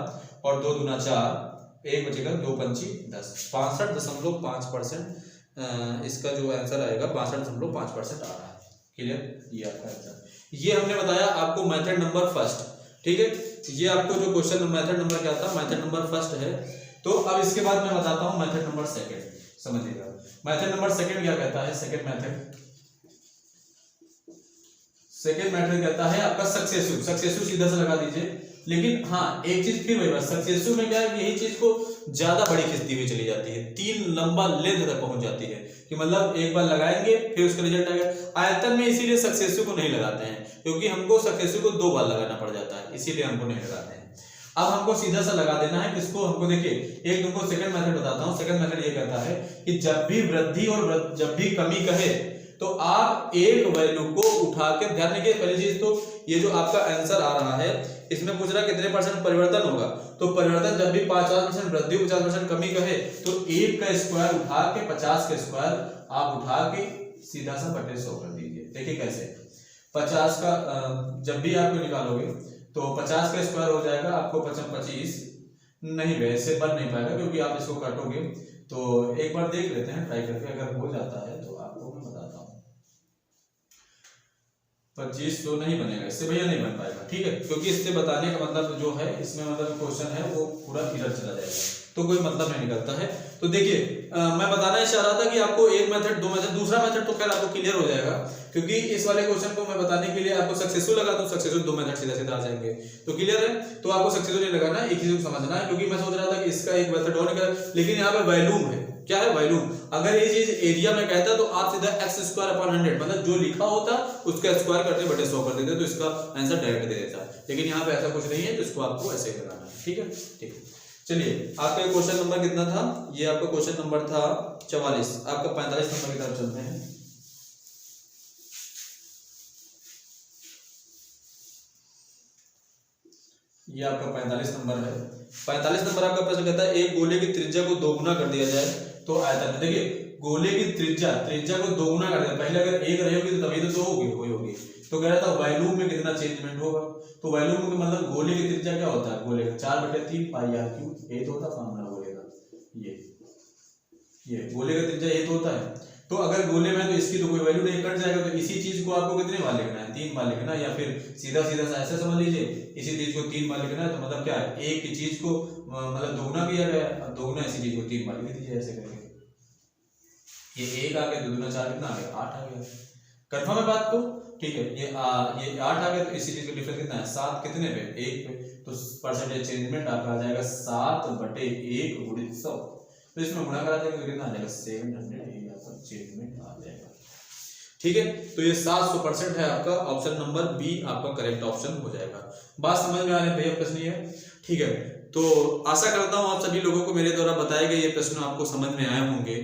और 2 दूना 4, 1 बचेगा, 2 पंची 10, 65.5% इसका जो आंसर आएगा 62.5% आ रहा है। क्लियर? ये आपका आंसर। ये हमने बताया आपको मेथड नंबर फर्स्ट। ठीक है, ये आपको जो क्वेश्चन मेथड नंबर क्या था, मेथड नंबर फर्स्ट है। तो अब इसके बाद मैं बताता हूं मेथड नंबर सेकंड, समझिएगा। मेथड नंबर सेकंड क्या कहता है, सेकंड मेथड कहता है आपका सक्सेसिव सीधा से लगा दीजिए। लेकिन हाँ एक चीज फिर वही बात, सक्सेसिव में क्या है, यही चीज को ज्यादा बड़ी खिंचती हुई चली जाती है, 3 लंबा लेंथ तक पहुंच जाती है, कि मतलब एक बार लगाएंगे फिर उसका रिजल्ट आएगा। आयतन में इसीलिए सक्सेसिव को नहीं लगाते हैं, क्योंकि हमको सक्सेसिव को 2 बार लगाना पड़ जाता है, इसीलिए हमको नहीं लगाते हैं। अब हमको सीधा सा लगा देना है किसको, हमको देखिए एक तुमको सेकंड मेथड बताता हूं। सेकंड मेथड ये कहता है कि जब भी वृद्धि और जब भी कमी कहे तो आप एक वैल्यू को उठा के, ध्यान रखिए पहली चीज तो ये जो आपका आंसर आ रहा है इसमें पूछ रहा है कितने % परिवर्तन होगा, तो परिवर्तन जब भी 50% वृद्धि 50% कमी कहे तो 1 का स्क्वायर उठा के 50 का स्क्वायर आप उठा के सीधा सा बटे 100 कर दीजिए। देखिए कैसे, 50 का जब भी आपको निकालोगे तो 50 का स्क्वायर हो जाएगा आपको 25 नहीं वे इससे बन नहीं पाएगा, क्योंकि आप इसको काटोगे। तो एक बार देख लेते हैं ट्राई करके, अगर हो जाता है तो आपको मैं बताता हूँ। 25 तो नहीं बनेगा, इससे भैया नहीं बन पाएगा। ठीक है, क्योंकि इससे बताने का मतलब जो है इसमें मतलब क्वेश्चन है वो पूरा इधर चला जाएगा, तो कोई मतलब नहीं निकलता है। तो देखिए मैं बताना चाह रहा था कि आपको एक मेथड, 2 मेथड, दूसरा मेथड तो खैर आपको क्लियर हो जाएगा, क्योंकि इस वाले क्वेश्चन को मैं बताने के लिए आपको सक्सेसफुल लगा दूं, सक्सेसफुल 2 मेथड सीधा सीधा आ जाएंगे, तो क्लियर है। तो आपको सक्सेसफुल नहीं लगाना, एक चीज को समझना है, क्योंकि मैं सोच रहा था कि इसका एक मेथड और निकल, लेकिन यहाँ पे वॉल्यूम है। क्या है वॉल्यूम? अगर ये चीज एरिया में कहता तो आप सीधा x²/100 मतलब जो लिखा होता उसका स्क्वायर करते बटे 100 कर देते, तो इसका आंसर डायरेक्ट दे देता। लेकिन यहाँ पे ऐसा कुछ नहीं है, तो इसको आपको ऐसे लगाना है। ठीक है, ठीक है। चलिए आपका क्वेश्चन नंबर कितना था, ये आपका क्वेश्चन नंबर था 44, आपका 45 नंबर की तरफ चलते हैं। ये आपका 45 नंबर है। 45 नंबर आपका प्रश्न कहता है एक गोले की त्रिज्या को 2 गुना कर दिया जाए तो आयतन। देखिए गोले की त्रिज्या को 2 गुना कर दिया, पहले अगर 1 रही होगी तो तभी तो 2 होगी। तो कह रहा था वॉल्यूम में कितना चेंजमेंट होगा, तो वॉल्यूम में मतलब गोले की त्रिज्या क्या होता है, गोले का 4/3 πr3 ये तो होता फॉर्मूला गोले का, ये गोले का त्रिज्या ये तो होता है। तो अगर गोले में तो इसकी तो कोई वैल्यू नहीं, कट जाएगा। तो इसी चीज को आपको कितने बार लिखना है, 3 बार लिखना है, या फिर सीधा सा ऐसे समझ लीजिए इसी चीज को 3 बार लिखना है। तो मतलब क्या है, एक की चीज को मतलब दोगुना किया गया, दोगुना इसी चीज को 3 बार लिख दीजिए ऐसे करके। ये 1 आ गया, 2 दूना 4 कितना आ गया, 8 आ गया। कंफर्म है बात को? ठीक है, ये 8 आ गया, तो इसी चीज का डिफरेंस कितना है, 7 कितने पे, 1 पे। तो परसेंटेज चेंजमेंट आपका आ जाएगा 7/1 गुणित 100। तो इसमें गुणा करा देंगे तो कितना आ जाएगा 700 चेंजमेंट आ जाएगा। ठीक है, तो ये 700% है आपका ऑप्शन नंबर बी आपका करेक्ट ऑप्शन हो जाएगा। बात समझ में आ रही है भैया, प्रश्न ये है। ठीक है, तो आशा करता हूं आप सभी लोगों को मेरे द्वारा बताए गए ये प्रश्न आपको समझ में आए होंगे।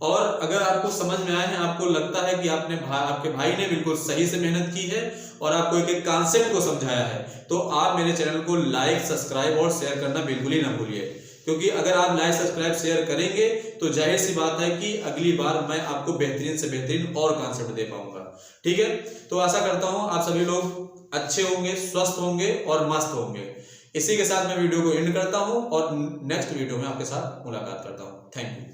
और अगर आपको समझ में आए हैं, आपको लगता है कि आपके भाई ने बिल्कुल सही से मेहनत की है और आपको एक कॉन्सेप्ट को समझाया है, तो आप मेरे चैनल को लाइक, सब्सक्राइब और शेयर करना बिल्कुल ही ना भूलिए। क्योंकि अगर आप लाइक, सब्सक्राइब, शेयर करेंगे तो जाहिर सी बात है कि अगली बार मैं आपको बेहतरीन से बेहतरीन और कॉन्सेप्ट दे पाऊंगा। ठीक है, तो आशा करता हूं आप सभी लोग अच्छे होंगे, स्वस्थ होंगे और मस्त होंगे। इसी के साथ मैं वीडियो को एंड करता हूं और नेक्स्ट वीडियो में आपके साथ मुलाकात करता हूं। Thank you.